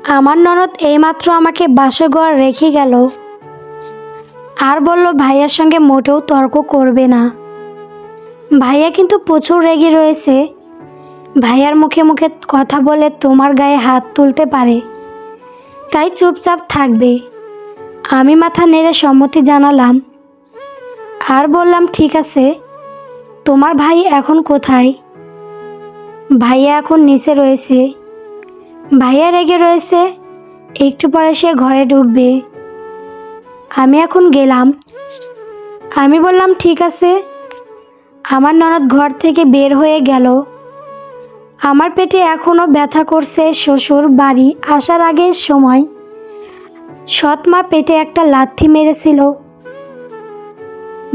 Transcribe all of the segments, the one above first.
আমার ননদ এইমাত্র আমাকে বাসঘর রেখে গেল আর বলল ভাইয়ার সঙ্গে মোটেও তর্ক করবে না। ভাইয়া কিন্তু প্রচুর রেগে রয়েছে। ভাইয়ার মুখে মুখে কথা বলে তোমার গায়ে হাত তুলতে পারে, তাই চুপচাপ থাকবে। আমি মাথা নেড়ে সম্মতি জানালাম আর বললাম ঠিক আছে। তোমার ভাই এখন কোথায়? ভাইয়া এখন নিচে রয়েছে। ভাইয়া রেগে রয়েছে, একটু পরে সে ঘরে ঢুকবে। আমি এখন গেলাম। আমি বললাম ঠিক আছে। আমার ননদ ঘর থেকে বের হয়ে গেল। আমার পেটে এখনও ব্যথা করছে। শ্বশুর বাড়ি আসার আগের সময় সৎমা পেটে একটা লাথি মেরেছিল।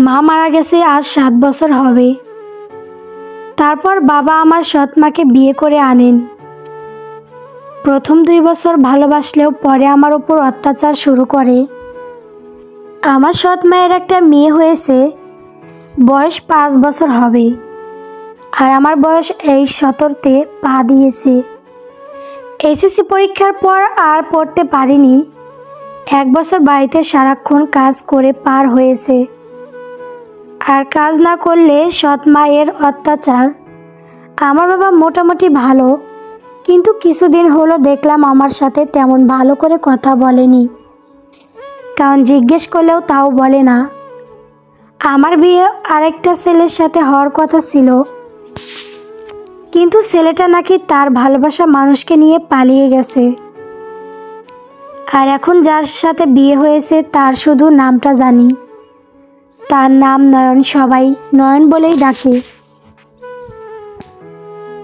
মা মারা গেছে আজ 7 বছর হবে। তারপর বাবা আমার সৎমাকে বিয়ে করে আনেন। প্রথম 2 বছর ভালোবাসলেও পরে আমার উপর অত্যাচার শুরু করে। আমার সৎ মায়ের একটা মেয়ে হয়েছে, বয়স 5 বছর হবে, আর আমার বয়স এই 17তে পা দিয়েছে। এসএসসি পরীক্ষার পর আর পড়তে পারিনি। 1 বছর বাড়িতে সারাক্ষণ কাজ করে পার হয়েছে। আর কাজ না করলে সৎ মায়ের অত্যাচার। আমার বাবা মোটামুটি ভালো, কিন্তু কিছুদিন হলো দেখলাম আমার সাথে তেমন ভালো করে কথা বলেনি, কারণ জিজ্ঞেস করলেও তাও বলে না। আমার বিয়ে আরেকটা ছেলের সাথে হওয়ার কথা ছিল, কিন্তু ছেলেটা নাকি তার ভালোবাসা মানুষকে নিয়ে পালিয়ে গেছে। আর এখন যার সাথে বিয়ে হয়েছে তার শুধু নামটা জানি। তার নাম নয়ন, সবাই নয়ন বলেই ডাকে।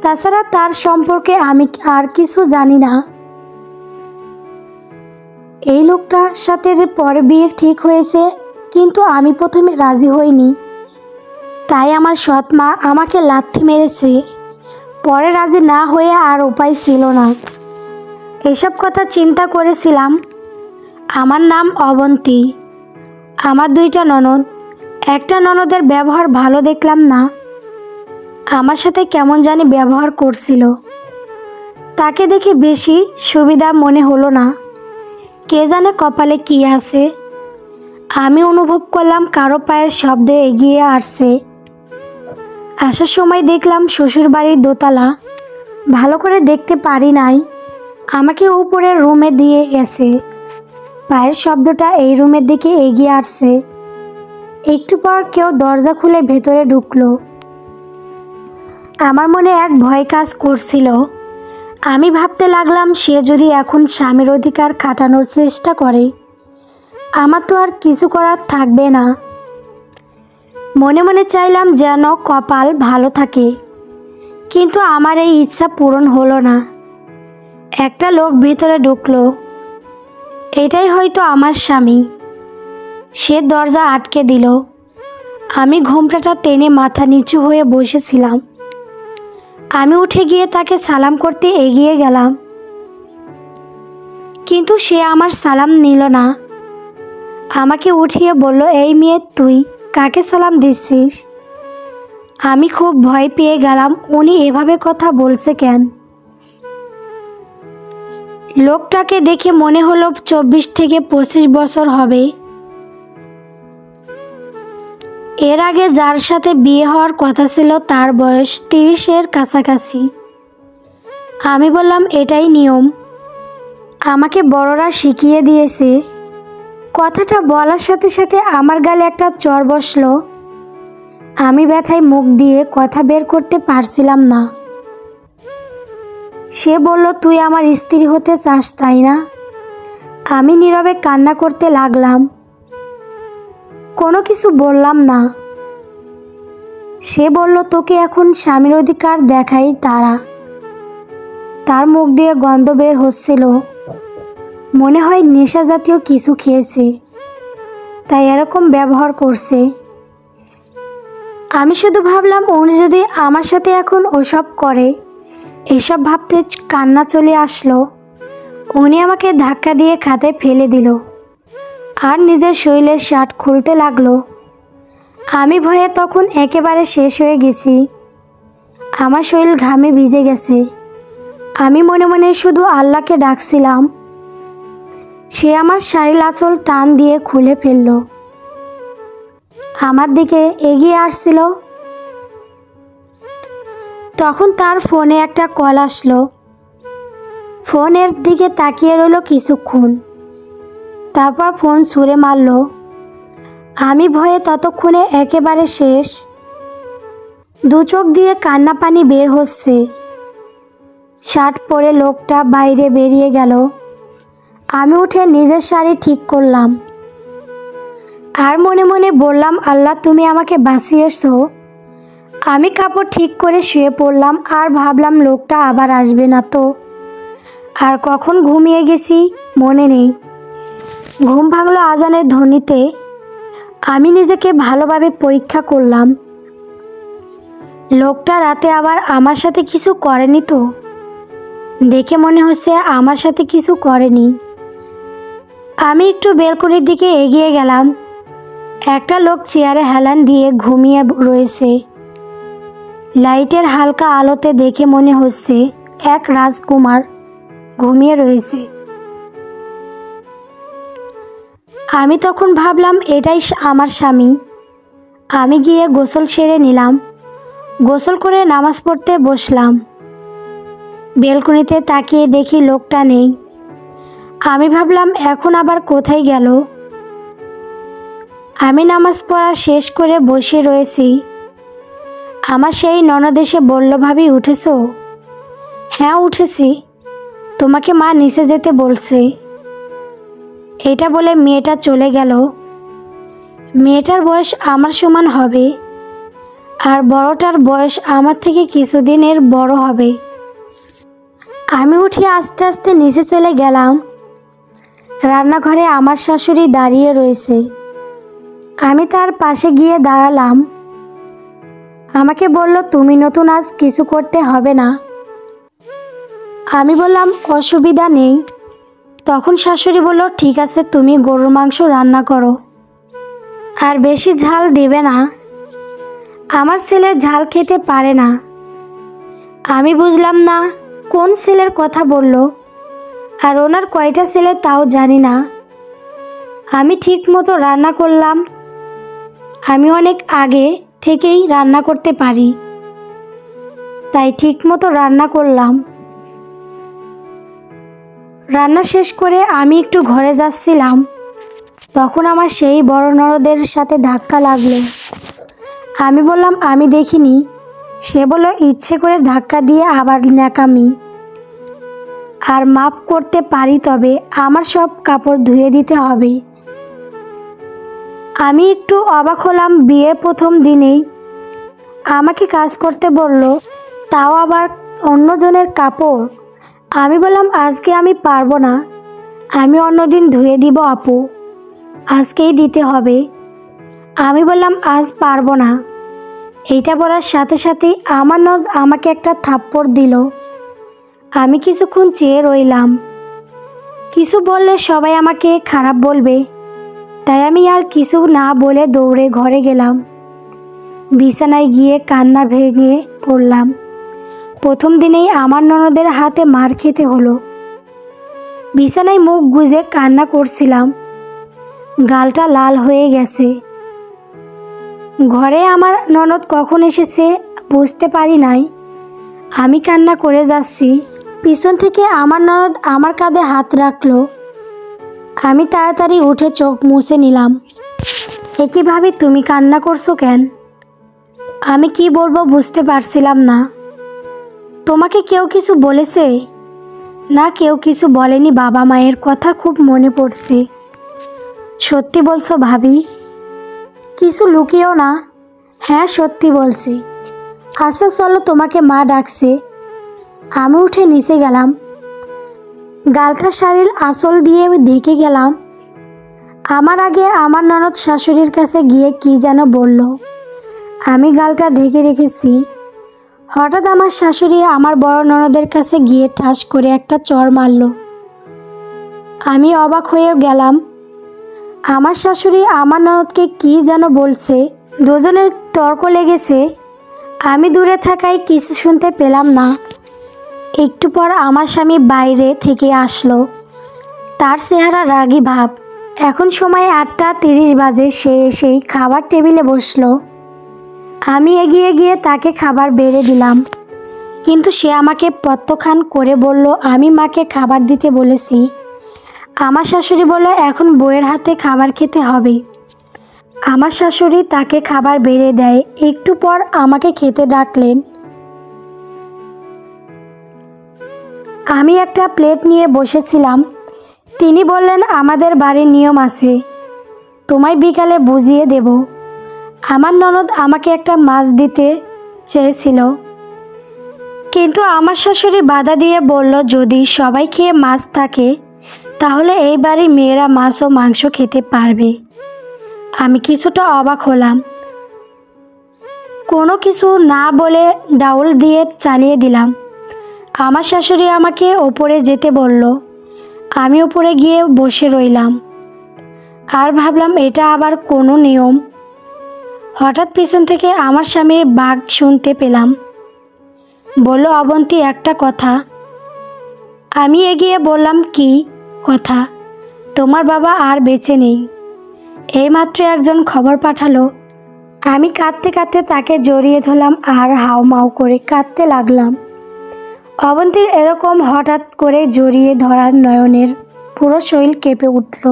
তাছাড়া তার সম্পর্কে আমি আর কিছু জানি না। এই লোকটার সাথে পরে বিয়ে ঠিক হয়েছে, কিন্তু আমি প্রথমে রাজি হইনি, তাই আমার সৎ মা আমাকে লাথি মেরেছে। পরে রাজি না হয়ে আর উপায় ছিল না। এসব কথা চিন্তা করেছিলাম। আমার নাম অবন্তী। আমার 2টা ননদ। একটা ননদের ব্যবহার ভালো দেখলাম না, আমার সাথে কেমন জানি ব্যবহার করছিল। তাকে দেখে বেশি সুবিধা মনে হলো না। কে জানে কপালে কি আছে। আমি অনুভব করলাম কারো পায়ের শব্দ এগিয়ে আসছে। আসার সময় দেখলাম শ্বশুরবাড়ির দোতলা। ভালো করে দেখতে পারি নাই, আমাকে উপরের রুমে দিয়ে গেছে। পায়ের শব্দটা এই রুমের দিকে এগিয়ে আসছে। একটু পর কেউ দরজা খুলে ভেতরে ঢুকলো। আমার মনে এক ভয় কাজ করছিল। আমি ভাবতে লাগলাম সে যদি এখন স্বামীর অধিকার খাটানোর চেষ্টা করে, আমার তো আর কিছু করার থাকবে না। মনে মনে চাইলাম যেন কপাল ভালো থাকে, কিন্তু আমার এই ইচ্ছা পূরণ হলো না। একটা লোক ভিতরে ঢুকলো। এটাই হয়তো আমার স্বামী। সে দরজা আটকে দিল। আমি ঘোমটাটা টেনে মাথা নিচু হয়ে বসেছিলাম। আমি উঠে গিয়ে তাকে সালাম করতে এগিয়ে গেলাম, কিন্তু সে আমার সালাম নিল না। আমাকে উঠিয়ে বলল, এই মেয়ে তুই কাকে সালাম দিচ্ছিস? আমি খুব ভয় পেয়ে গেলাম, উনি এভাবে কথা বলছে কেন? লোকটাকে দেখে মনে হলো 24 থেকে 25 বছর হবে। এর আগে যার সাথে বিয়ে হওয়ার কথা ছিল তার বয়স 30-এর কাছাকাছি। আমি বললাম এটাই নিয়ম, আমাকে বড়রা শিখিয়ে দিয়েছে। কথাটা বলার সাথে সাথে আমার গালে একটা চড় বসলো। আমি ব্যথায় মুখ দিয়ে কথা বের করতে পারছিলাম না। সে বলল, তুই আমার স্ত্রী হতে চাস তাই না? আমি নীরবে কান্না করতে লাগলাম, কোনো কিছু বললাম না। সে বলল, তোকে এখন স্বামীর অধিকার দেখাই তারা। তার মুখ দিয়ে গন্ধ বের হচ্ছিল, মনে হয় নেশা জাতীয় কিছু খেয়েছে, তাই এরকম ব্যবহার করছে। আমি শুধু ভাবলাম উনি যদি আমার সাথে এখন ওসব করে। এসব ভাবতে কান্না চলে আসলো। উনি আমাকে ধাক্কা দিয়ে খাটে ফেলে দিল আর নিজের শরীরের শার্ট খুলতে লাগলো। আমি ভয়ে তখন একেবারে শেষ হয়ে গেছি। আমার শরীর ঘামে ভিজে গেছে। আমি মনে মনে শুধু আল্লাহকে ডাকছিলাম। সে আমার শাড়ির আঁচল টান দিয়ে খুলে ফেলল, আমার দিকে এগিয়ে আসছিল। তখন তার ফোনে একটা কল আসলো। ফোনের দিকে তাকিয়ে রইল কিছুক্ষণ, তারপর ফোন ছুঁড়ে মারল। আমি ভয়ে ততক্ষণে একেবারে শেষ। দু চোখ দিয়ে কান্না পানি বের হচ্ছে। শার্ট পরে লোকটা বাইরে বেরিয়ে গেল। আমি উঠে নিজের শাড়ি ঠিক করলাম আর মনে মনে বললাম, আল্লাহ তুমি আমাকে বাঁচিয়েছো। আমি কাপড় ঠিক করে শুয়ে পড়লাম আর ভাবলাম লোকটা আবার আসবে না তো। আর কখন ঘুমিয়ে গেছি মনে নেই। ঘুম ভাঙলো আজানের ধ্বনিতে। আমি নিজেকে ভালোভাবে পরীক্ষা করলাম, লোকটা রাতে আবার আমার সাথে কিছু করেনি তো। দেখে মনে হচ্ছে আমার সাথে কিছু করেনি। আমি একটু বেলকনির দিকে এগিয়ে গেলাম। একটা লোক চেয়ারে হেলান দিয়ে ঘুমিয়ে রয়েছে। লাইটের হালকা আলোতে দেখে মনে হচ্ছে এক রাজকুমার ঘুমিয়ে রয়েছে। আমি তখন ভাবলাম এটাই আমার স্বামী। আমি গিয়ে গোসল সেরে নিলাম। গোসল করে নামাজ পড়তে বসলাম। বেলকনিতে তাকিয়ে দেখি লোকটা নেই। আমি ভাবলাম এখন আবার কোথায় গেল। আমি নামাজ পড়া শেষ করে বসে রয়েছি। আমার সেই ননদ এসে বলল, ভাবি উঠেছো? হ্যাঁ উঠেছি, তোমাকে মা নিচে যেতে বলছে। এটা বলে মেয়েটা চলে গেল। মেয়েটার বয়স আমার সমান হবে, আর বড়টার বয়স আমার থেকে কিছুদিনের বড় হবে। আমি উঠে আস্তে আস্তে নিচে চলে গেলাম। রান্নাঘরে আমার শাশুড়ি দাঁড়িয়ে রয়েছে। আমি তার পাশে গিয়ে দাঁড়ালাম। আমাকে বলল, তুমি নতুন, আজ কিছু করতে হবে না। আমি বললাম অসুবিধা নেই। তখন শাশুড়ি বলল, ঠিক আছে তুমি গরুর মাংস রান্না করো, আর বেশি ঝাল দেবে না। আমার ছেলে ঝাল খেতে পারে না। আমি বুঝলাম না কোন ছেলের কথা বলল, আর ওনার কয়টা ছেলে তাও জানি না। আমি ঠিক মতো রান্না করলাম। আমি অনেক আগে থেকেই রান্না করতে পারি, তাই ঠিক মতো রান্না করলাম। রান্না শেষ করে আমি একটু ঘরে যাচ্ছিলাম, তখন আমার সেই বড় ননদের সাথে ধাক্কা লাগলো। আমি বললাম আমি দেখিনি। সে বলল, ইচ্ছে করে ধাক্কা দিয়ে আবার ন্যাকামি। আর মাপ করতে পারি, তবে আমার সব কাপড় ধুয়ে দিতে হবে। আমি একটু অবাক হলাম। বিয়ের প্রথম দিনেই আমাকে কাজ করতে বলল, তাও আবার অন্যজনের কাপড়। আমি বললাম আজকে আমি পারবো না, আমি অন্যদিন ধুয়ে দিব আপু, আজকেই দিতে হবে। আমি বললাম আজ পারবো না। এইটা বলার সাথে সাথেই আমার ননদ আমাকে একটা থাপ্পড় দিল। আমি কিছুক্ষণ চেয়ে রইলাম। কিছু বললে সবাই আমাকে খারাপ বলবে, তাই আমি আর কিছু না বলে দৌড়ে ঘরে গেলাম। বিছানায় গিয়ে কান্না ভেঙে পড়লাম। প্রথম দিনেই আমার ননদের হাতে মার খেতে হলো। বিছানায় মুখ গুজে কান্না করছিলাম। গালটা লাল হয়ে গেছে। ঘরে আমার ননদ কখন এসেছে বুঝতে পারি নাই। আমি কান্না করে যাচ্ছি। পিছন থেকে আমার ননদ আমার কাঁধে হাত রাখলো। আমি তাড়াতাড়ি উঠে চোখ মুছে নিলাম। একই ভাবে তুমি কান্না করছো কেন? আমি কি বলবো বুঝতে পারছিলাম না। তোমাকে কেউ কিছু বলেছে? না, কেউ কিছু বলেনি। বাবা মায়ের কথা খুব মনে পড়ছে। সত্যি বলছো ভাবি? কিছু লুকিও না। হ্যাঁ সত্যি বলছি। আচ্ছা চলো, তোমাকে মা ডাকছে। আমি উঠে নিচে গেলাম। গালটা শাড়ির আঁচল দিয়ে দেখে গেলাম। আমার আগে আমার ননদ শাশুড়ির কাছে গিয়ে কি যেন বলল। আমি গালটা ঢেকে রেখেছি। হঠাৎ আমার শাশুড়ি আমার বড় ননদের কাছে গিয়ে ঠাস করে একটা চড় মারল। আমি অবাক হয়ে গেলাম। আমার শাশুড়ি আমার ননদকে কি যেন বলছে। দুজনের তর্ক লেগেছে। আমি দূরে থাকায় কিছু শুনতে পেলাম না। একটু পর আমার স্বামী বাইরে থেকে আসলো। তার চেহারা রাগী ভাব। এখন সময় 8:30 বাজে। সে এসেই খাবার টেবিলে বসলো। আমি এগিয়ে গিয়ে তাকে খাবার বেড়ে দিলাম, কিন্তু সে আমাকে প্রত্যাখ্যান করে বলল, আমি মাকে খাবার দিতে বলেছি। আমার শাশুড়ি বলল, এখন বউয়ের হাতে খাবার খেতে হবে। আমার শাশুড়ি তাকে খাবার বেড়ে দেয়। একটু পর আমাকে খেতে ডাকলেন। আমি একটা প্লেট নিয়ে বসেছিলাম। তিনি বললেন, আমাদের বাড়ির নিয়ম আছে, তোমায় বিকালে বুঝিয়ে দেব। আমার ননদ আমাকে একটা মাছ দিতে চেয়েছিল, কিন্তু আমার শাশুড়ি বাধা দিয়ে বলল, যদি সবাই খেয়ে মাছ থাকে তাহলে এই বাড়ির মেয়েরা মাছ ও মাংস খেতে পারবে। আমি কিছুটা অবাক হলাম। কোনো কিছু না বলে ডাউল দিয়ে চালিয়ে দিলাম। আমার শাশুড়ি আমাকে ওপরে যেতে বলল। আমি ওপরে গিয়ে বসে রইলাম আর ভাবলাম এটা আবার কোনো নিয়ম। হঠাৎ পিছন থেকে আমার স্বামীর বাঘ শুনতে পেলাম। বলল, অবন্তী, একটা কথা। আমি এগিয়ে বললাম, কি কথা? তোমার বাবা আর বেঁচে নেই, এইমাত্র একজন খবর পাঠালো। আমি কাঁদতে কাঁদতে তাকে জড়িয়ে ধরলাম আর হাউমাউ করে কাঁদতে লাগলাম। অবন্তীর এরকম হঠাৎ করে জড়িয়ে ধরার নয়নের পুরো শরীর কেঁপে উঠল।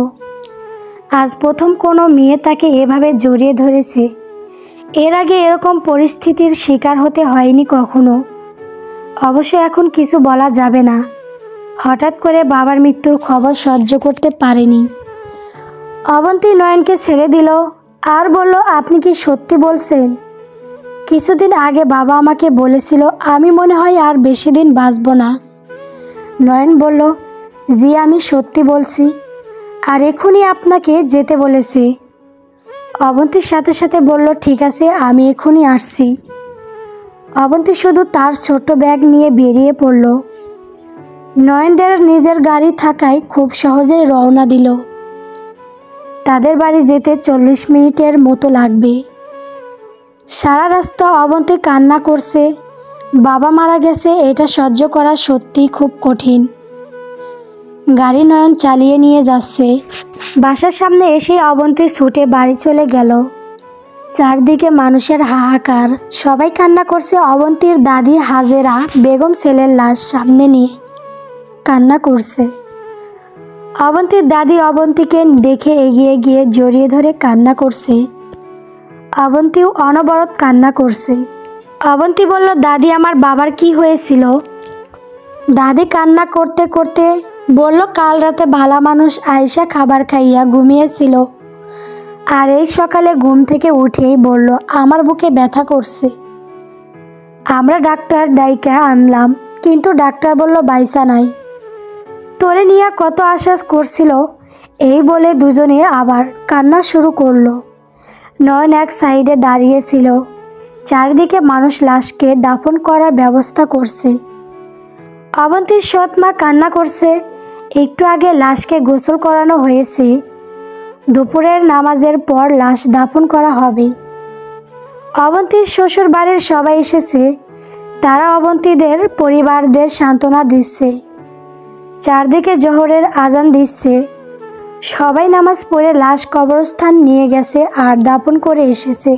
আজ প্রথম কোনো মেয়ে তাকে এভাবে জড়িয়ে ধরেছে। এর আগে এরকম পরিস্থিতির শিকার হতে হয়নি কখনো। অবশ্য এখন কিছু বলা যাবে না। হঠাৎ করে বাবার মৃত্যুর খবর সহ্য করতে পারেনি। অবন্তী নয়নকে ছেড়ে দিল আর বলল, আপনি কি সত্যি বলছেন? কিছুদিন আগে বাবা আমাকে বলেছিল আমি মনে হয় আর বেশি দিন বাঁচব না। নয়ন বলল, জি, আমি সত্যি বলছি, আর এখনই আপনাকে যেতে বলেছি। অবন্তীর সাথে সাথে বলল, ঠিক আছে, আমি এখনই আসছি। অবন্তী শুধু তার ছোট্ট ব্যাগ নিয়ে বেরিয়ে পড়ল। নয়নদের নিজের গাড়ি থাকায় খুব সহজেই রওনা দিল। তাদের বাড়ি যেতে 40 মিনিটের মতো লাগবে। সারা রাস্তা অবন্তী কান্না করছে। বাবা মারা গেছে, এটা সহ্য করা সত্যিই খুব কঠিন। গাড়ি নয়ন চালিয়ে নিয়ে যাচ্ছে। বাসার সামনে এসে অবন্তী ছুটে বাড়ি চলে গেল। চারদিকে মানুষের হাহাকার, সবাই কান্না করছে। অবন্তীর দাদি হাজেরা বেগম ছেলের লাশ সামনে নিয়ে কান্না করছে। অবন্তীর দাদি অবন্তীকে দেখে এগিয়ে গিয়ে জড়িয়ে ধরে কান্না করছে। অবন্তীও অনবরত কান্না করছে। অবন্তী বলল, দাদি, আমার বাবার কি হয়েছিল? দাদি কান্না করতে করতে বলল, কাল রাতে ভালা মানুষ আয়শা খাবার খাইয়া ঘুমিয়েছিল, আর এই সকালে ঘুম থেকে উঠেই বলল আমার বুকে ব্যথা করছে। আমরা ডাক্তার ডাইকা আনলাম, কিন্তু ডাক্তার বলল বাইসা নাই। তোরে নিয়ে কত আশ্বাস করছিল। এই বলে দুজনে আবার কান্না শুরু করলো। নয়ন এক সাইডে দাঁড়িয়েছিল। চারিদিকে মানুষ লাশকে দাফন করার ব্যবস্থা করছে। অবন্তীর সৎ মা কান্না করছে। একটু আগে লাশকে গোসল করানো হয়েছে। দুপুরের নামাজের পর লাশ দাফন করা হবে। অবন্তীর শ্বশুর বাড়ির সবাই এসেছে। তারা অবন্তীদের পরিবারদের সান্ত্বনা দিচ্ছে। চারদিকে জোহরের আজান দিচ্ছে। সবাই নামাজ পড়ে লাশ কবরস্থান নিয়ে গেছে আর দাফন করে এসেছে।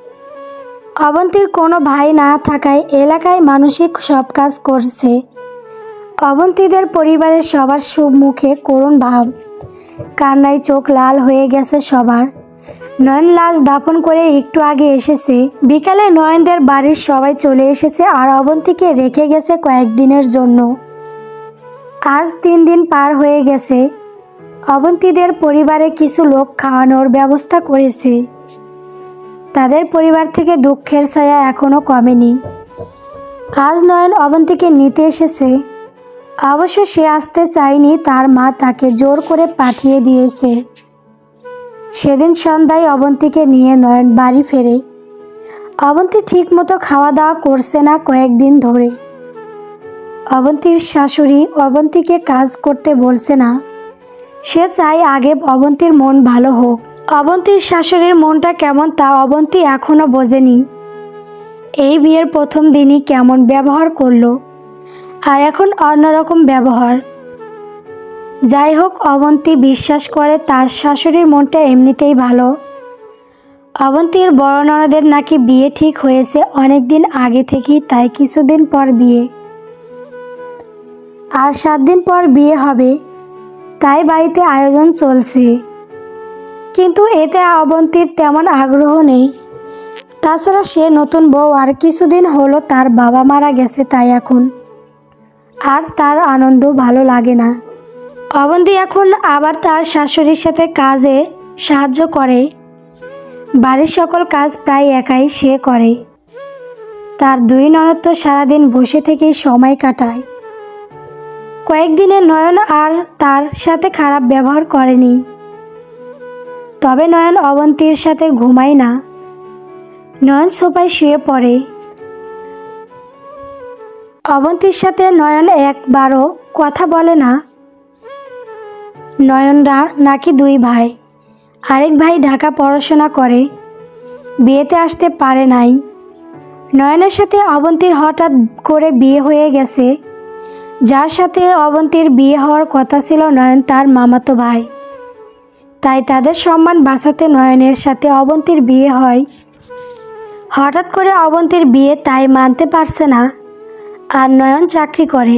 অবন্তীর কোনো ভাই না থাকায় এলাকায় মানসিক সব কাজ করছে। অবন্তীদের পরিবারের সবার মুখে করুণ ভাব, কান্নায় চোখ লাল হয়ে গেছে সবার। নয়ন লাশ দাফন করে একটু আগে এসেছে। বিকালে নয়নদের বাড়ির সবাই চলে এসেছে আর অবন্তীকে রেখে গেছে কয়েকদিনের জন্য। আজ 3 দিন পার হয়ে গেছে। অবন্তীদের পরিবারে কিছু লোক খাওয়ানোর ব্যবস্থা করেছে। তাদের পরিবার থেকে দুঃখের ছায়া এখনো কমেনি। আজ নয়ন অবন্তীকে নিতে এসেছে। অবশ্য সে আসতে চায়নি, তার মা তাকে জোর করে পাঠিয়ে দিয়েছে। সেদিন সন্ধ্যায় অবন্তীকে নিয়ে নয়ন বাড়ি ফেরে। অবন্তী ঠিক মতো খাওয়া দাওয়া করছে না কয়েকদিন ধরে। অবন্তীর শাশুড়ি অবন্তীকে কাজ করতে বলছে না। সে চায় আগে অবন্তীর মন ভালো হোক। অবন্তীর শাশুড়ির মনটা কেমন তা অবন্তী এখনো বোঝেনি। এই বিয়ের প্রথম দিনই কেমন ব্যবহার করলো। আর এখন অন্যরকম ব্যবহার। যাই হোক, অবন্তী বিশ্বাস করে তার শাশুড়ির মনটা এমনিতেই ভালো। অবন্তীর বড় ননদের নাকি বিয়ে ঠিক হয়েছে অনেক দিন আগে থেকেই, তাই কিছুদিন পর বিয়ে, আর 7 দিন পর বিয়ে হবে, তাই বাড়িতে আয়োজন চলছে। কিন্তু এতে অবন্তীর তেমন আগ্রহ নেই। তাছাড়া সে নতুন বউ, আর কিছুদিন হলো তার বাবা মারা গেছে, তাই এখন আর তার আনন্দ ভালো লাগে না। অবন্তী এখন আবার তার শাশুড়ির সাথে কাজে সাহায্য করে। বাড়ির সকল কাজ প্রায় একাই সে করে। তার 2 ননদ তো সারাদিন বসে থেকেই সময় কাটায়। কয়েকদিনে নয়ন আর তার সাথে খারাপ ব্যবহার করেনি। তবে নয়ন অবন্তীর সাথে ঘুমায় না। নয়ন সোফায় শুয়ে পড়ে। অবন্তীর সাথে নয়ন একবারও কথা বলে না। নয়নরা নাকি 2 ভাই। আরেক ভাই ঢাকা পড়াশোনা করে, বিয়েতে আসতে পারে নাই। নয়নের সাথে অবন্তীর হঠাৎ করে বিয়ে হয়ে গেছে। যার সাথে অবন্তীর বিয়ে হওয়ার কথা ছিল নয়ন তার মামাতো ভাই। তাই তাদের সম্মান বাঁচাতে নয়নের সাথে অবন্তীর বিয়ে হয়। হঠাৎ করে অবন্তীর বিয়ে, তাই মানতে পারছে না। আর নয়ন চাকরি করে,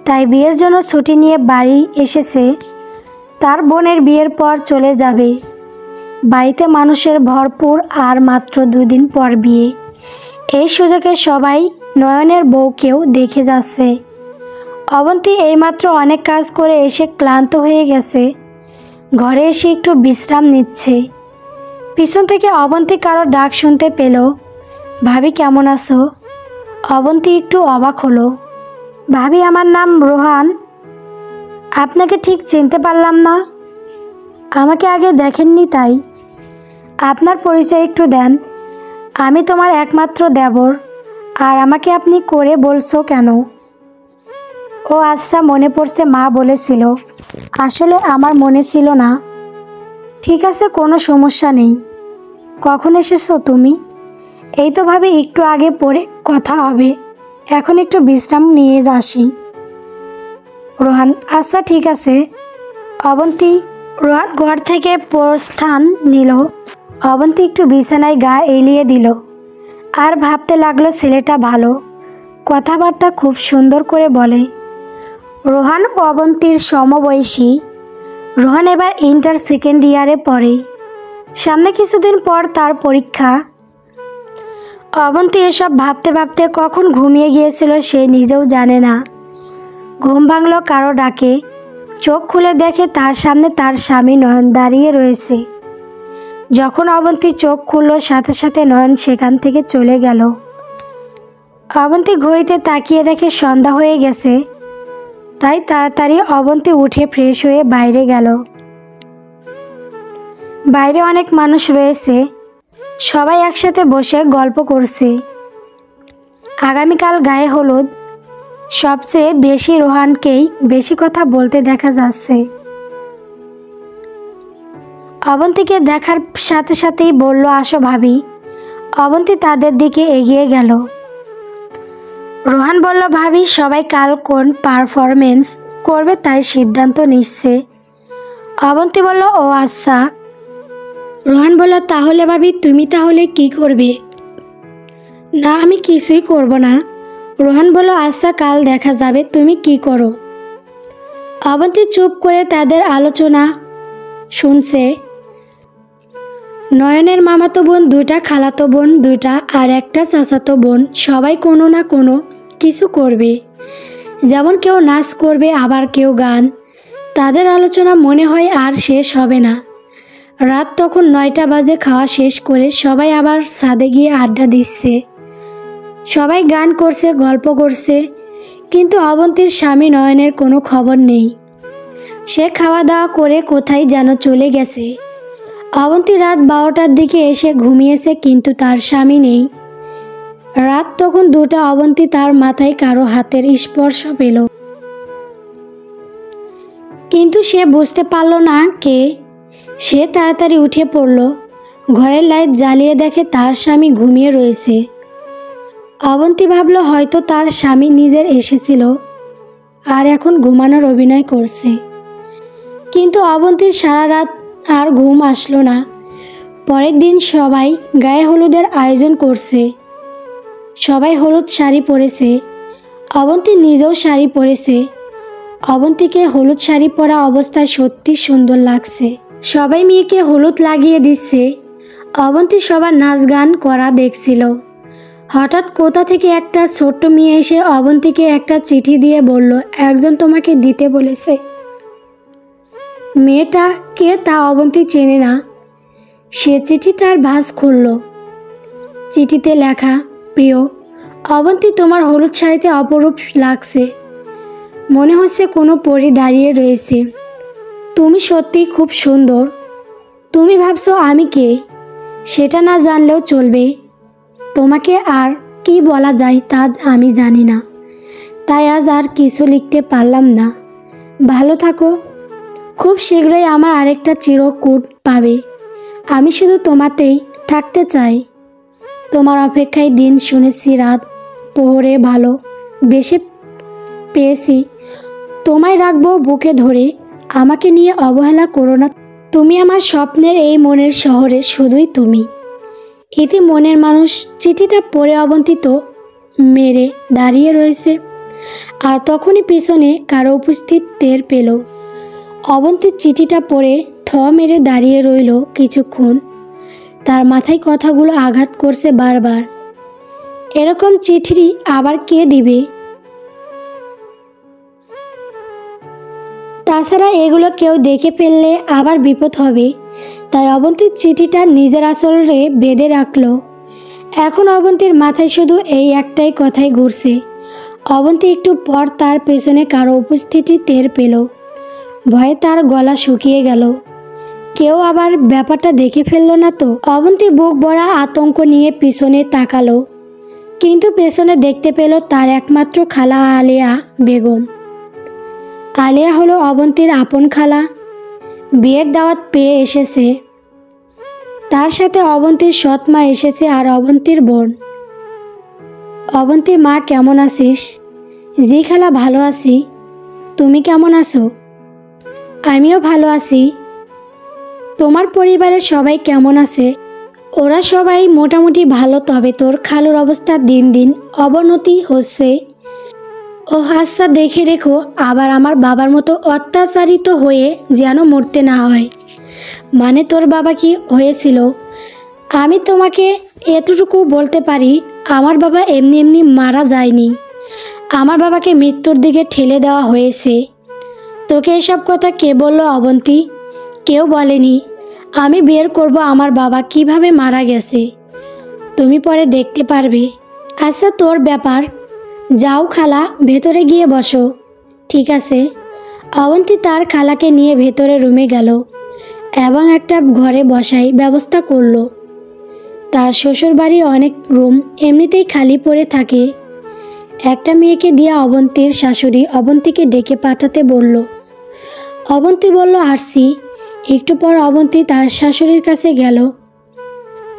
তাই বিয়ের জন্য ছুটি নিয়ে বাড়ি এসেছে। তার বোনের বিয়ের পর চলে যাবে। বাড়িতে মানুষের ভরপুর, আর মাত্র 2 দিন পর বিয়ে। এই সুযোগে সবাই নয়নের বউকেও দেখে যাচ্ছে। অবন্তী এইমাত্র অনেক কাজ করে এসে ক্লান্ত হয়ে গেছে। ঘরে এসে একটু বিশ্রাম নিচ্ছে। পিছন থেকে অবন্তী কারো ডাক শুনতে পেল। ভাবি কেমন আছো? অবন্তী একটু অবাক হলো। ভাবি, আমার নাম রোহান। আপনাকে ঠিক চিনতে পারলাম না। আমাকে আগে দেখেননি, তাই। আপনার পরিচয় একটু দেন। আমি তোমার একমাত্র দেবর, আর আমাকে আপনি করে বলছো কেন? ও আচ্ছা, মনে পড়ছে, মা বলেছিল। আসলে আমার মনে ছিল না। ঠিক আছে, কোনো সমস্যা নেই। কখন এসেছো তুমি? এই তো ভাবি, একটু আগে, পরে কথা হবে। এখন একটু বিশ্রাম নিয়ে আসি। রোহান: আচ্ছা ঠিক আছে। অবন্তী। রোহান ঘর থেকে প্রস্থান নিল। অবন্তী একটু বিছানায় গা এলিয়ে দিল, আর ভাবতে লাগলো ছেলেটা ভালো, কথাবার্তা খুব সুন্দর করে বলে। রোহান অবন্তীর সমবয়সী। রোহান এবার ইন্টার 2nd ইয়ারে পড়ে। সামনে কিছুদিন পর তার পরীক্ষা। অবন্তী এসব ভাবতে ভাবতে কখন ঘুমিয়ে গিয়েছিল সে নিজেও জানে না। ঘুম ভাঙল কারো ডাকে। চোখ খুলে দেখে তার সামনে তার স্বামী নয়ন দাঁড়িয়ে রয়েছে। যখন অবন্তী চোখ খুলল, সাথে সাথে নয়ন সেখান থেকে চলে গেল। অবন্তী ঘড়িতে তাকিয়ে দেখে সন্ধ্যা হয়ে গেছে। তাই তাড়াতাড়ি অবন্তী উঠে ফ্রেশ হয়ে বাইরে গেল। বাইরে অনেক মানুষ রয়েছে। সবাই একসাথে বসে গল্প করছে। আগামীকাল গায়ে হলুদ। সবচেয়ে বেশি রোহানকেই বেশি কথা বলতে দেখা যাচ্ছে। অবন্তীকে দেখার সাথে সাথেই বলল, আসো ভাবি। অবন্তী তাদের দিকে এগিয়ে গেল। রোহান বলল, ভাবি, সবাই কাল কোন পারফরমেন্স করবে তাই সিদ্ধান্ত নিচ্ছে। অবন্তী বলল, ও আচ্ছা। রোহান বলল, তাহলে ভাবি তুমি তাহলে কি করবে? না, আমি কিছুই করব না। রোহান বলল, আচ্ছা, কাল দেখা যাবে তুমি কি করো। অবন্তী চুপ করে তাদের আলোচনা শুনছে। নয়নের মামাতো বোন 2টা, খালাতো বোন 2টা, আর একটা চাচাতো বোন, সবাই কোনো না কোনো কিছু করবে। যেমন কেউ নাচ করবে, আবার কেউ গান। তাদের আলোচনা মনে হয় আর শেষ হবে না। রাত তখন 9টা বাজে। খাওয়া শেষ করে সবাই আবার ছাদে গিয়ে আড্ডা দিচ্ছে। সবাই গান করছে, গল্প করছে, কিন্তু অবন্তীর স্বামী নয়নের কোনো খবর নেই। সে খাওয়া দাওয়া করে কোথায় যেন চলে গেছে। অবন্তী রাত 12টার দিকে এসে ঘুমিয়েছে, কিন্তু তার স্বামী নেই। রাত তখন 2টা। অবন্তী তার মাথায় কারো হাতের স্পর্শ পেল, কিন্তু সে বুঝতে পারল না কে। সে তাড়াতাড়ি উঠে পড়ল। ঘরের লাইট জ্বালিয়ে দেখে তার স্বামী ঘুমিয়ে রয়েছে। অবন্তী ভাবল হয়তো তার স্বামী নিজের এসেছিল। আর এখন ঘুমানোর অভিনয় করছে। কিন্তু অবন্তীর সারা রাত আর ঘুম আসলো না। পরের দিন সবাই গায়ে হলুদের আয়োজন করছে। সবাই হলুদ শাড়ি পরেছে। অবন্তী নিজেও শাড়ি পরেছে। অবন্তীকে হলুদ শাড়ি পরা অবস্থায় সত্যি সুন্দর লাগছে। সবাই মেয়েকে হলুদ লাগিয়ে দিচ্ছে। অবন্তী সবার নাচ গান করা দেখছিল। হঠাৎ কোথা থেকে একটা ছোট্ট মেয়ে এসে অবন্তীকে একটা চিঠি দিয়ে বলল, একজন তোমাকে দিতে বলেছে। মেয়েটা কে তা অবন্তী চেনে না। সে চিঠিটার ভাঁজ খুলল। চিঠিতে লেখা, প্রিয় অবন্তী, তোমার হলুদ শাড়িতে অপরূপ লাগছে। মনে হচ্ছে কোনো পরী দাঁড়িয়ে রয়েছে। তুমি সত্যি খুব সুন্দর। তুমি ভাবছো আমি কে, সেটা না জানলেও চলবে। তোমাকে আর কি বলা যায় তা আমি জানি না, তাই আজ আর কিছু লিখতে পারলাম না। ভালো থাকো। খুব শীঘ্রই আমার আরেকটা চিরকুট পাবে। আমি শুধু তোমাতেই থাকতে চাই। তোমার অপেক্ষায় দিন শুনেছি, রাত পোহরে ভালো বেশি পেয়েছি। তোমায় রাখবো বুকে ধরে। আমাকে নিয়ে অবহেলা করো না। তুমি আমার স্বপ্নের এই মনের শহরে, শুধুই তুমি। এতে মনের মানুষ। চিঠিটা পড়ে অবন্তী তো মেরে দাঁড়িয়ে রয়েছে। আর তখনই পিছনে কারো উপস্থিত টের পেল। অবন্তীর চিঠিটা পড়ে থ মেরে দাঁড়িয়ে রইল কিছুক্ষণ। তার মাথায় কথাগুলো আঘাত করছে বারবার। এরকম চিঠি আবার কে দিবে? তাছাড়া এগুলো কেউ দেখে ফেললে আবার বিপদ হবে। তাই অবন্তীর চিঠিটা নিজের আঁচলে বেঁধে রাখল। এখন অবন্তীর মাথায় শুধু এই একটাই কথাই ঘুরছে। অবন্তী একটু পর তার পেছনে কারো উপস্থিতি টের পেল। ভয়ে তার গলা শুকিয়ে গেল। কেউ আবার ব্যাপারটা দেখে ফেলল না তো? অবন্তী বুক ভরা আতঙ্ক নিয়ে পিছনে তাকালো, কিন্তু পেছনে দেখতে পেল তার একমাত্র খালা আলিয়া বেগম। আলিয়া হলো অবন্তীর আপন খালা। বিয়ের দাওয়াত পেয়ে এসেছে। তার সাথে অবন্তীর সৎ মা এসেছে আর অবন্তীর বোন। অবন্তীর মা, কেমন আছিস? জি খালা, ভালো আছি। তুমি কেমন আছো? আমিও ভালো আছি। তোমার পরিবারের সবাই কেমন আছে? ওরা সবাই মোটামুটি ভালো, তবে তোর খালুর অবস্থা দিন দিন অবনতি হচ্ছে। ও আচ্ছা, দেখে রেখো আবার আমার বাবার মতো অত্যাচারিত হয়ে যেন মরতে না হয়। মানে তোর বাবা কি হয়েছিল? আমি তোমাকে এতটুকু বলতে পারি, আমার বাবা এমনি এমনি মারা যায়নি। আমার বাবাকে মৃত্যুর দিকে ঠেলে দেওয়া হয়েছে। তোকে এসব কথা কে বললো অবন্তী? কেউ বলেনি। আমি বের করব আমার বাবা কিভাবে মারা গেছে। তুমি পরে দেখতে পারবে। আচ্ছা, তোর ব্যাপার। যাও খালা, ভেতরে গিয়ে বসো। ঠিক আছে। অবন্তী তার খালাকে নিয়ে ভেতরে রুমে গেল এবং একটা ঘরে বসাই ব্যবস্থা করলো। তার শ্বশুর বাড়ি অনেক রুম এমনিতেই খালি পড়ে থাকে। একটা মেয়েকে দিয়ে অবন্তীর শাশুড়ি অবন্তীকে ডেকে পাঠাতে বলল। অবন্তী বলল, আসছি। একটু পর অবন্তী তার শাশুড়ির কাছে গেল।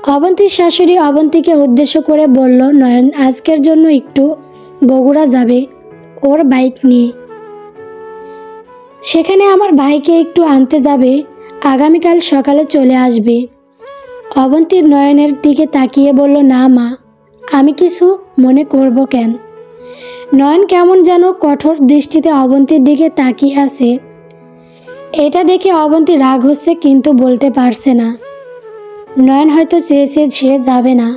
অবন্তীর শাশুড়ি অবন্তীকে উদ্দেশ্য করে বলল, নয়ন আজকের জন্য একটু বগুড়া যাবে ওর বাইক নিয়ে। সেখানে আমার ভাইকে একটু আনতে যাবে। আগামীকাল সকালে চলে আসবে। অবন্তীর নয়নের দিকে তাকিয়ে বলল, না মা, আমি কিছু মনে করব কেন? নয়ন কেমন যেন কঠোর দৃষ্টিতে অবন্তীর দিকে তাকিয়ে আছে। এটা দেখে অবন্তী রাগ হচ্ছে, কিন্তু বলতে পারছে না। নয়ন হয়তো চেয়েছে সে যাবে না,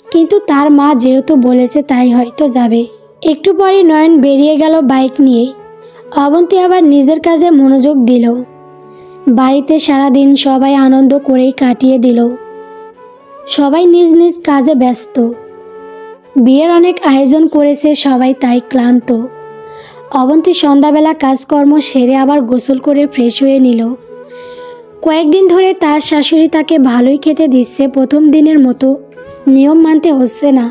কিন্তু তার মা যেহেতু বলেছে তাই হয়তো যাবে। একটু পরই নয়ন বেরিয়ে গেল বাইক নিয়ে। অবন্তী আবার নিজের কাজে মনোযোগ দিল। বাড়িতে সারাদিন সবাই আনন্দ করেই কাটিয়ে দিল। সবাই নিজ নিজ কাজে ব্যস্ত। বিয়ের অনেক আয়োজন করেছে সবাই, তাই ক্লান্ত। অবন্তী সন্ধ্যাবেলা কাজকর্ম সেরে আবার গোসল করে ফ্রেশ হয়ে নিল। কয়েকদিন ধরে তার শাশুড়ি তাকে ভালোই খেতে দিচ্ছে। প্রথম দিনের মতো নিয়ম মানতে হচ্ছে না,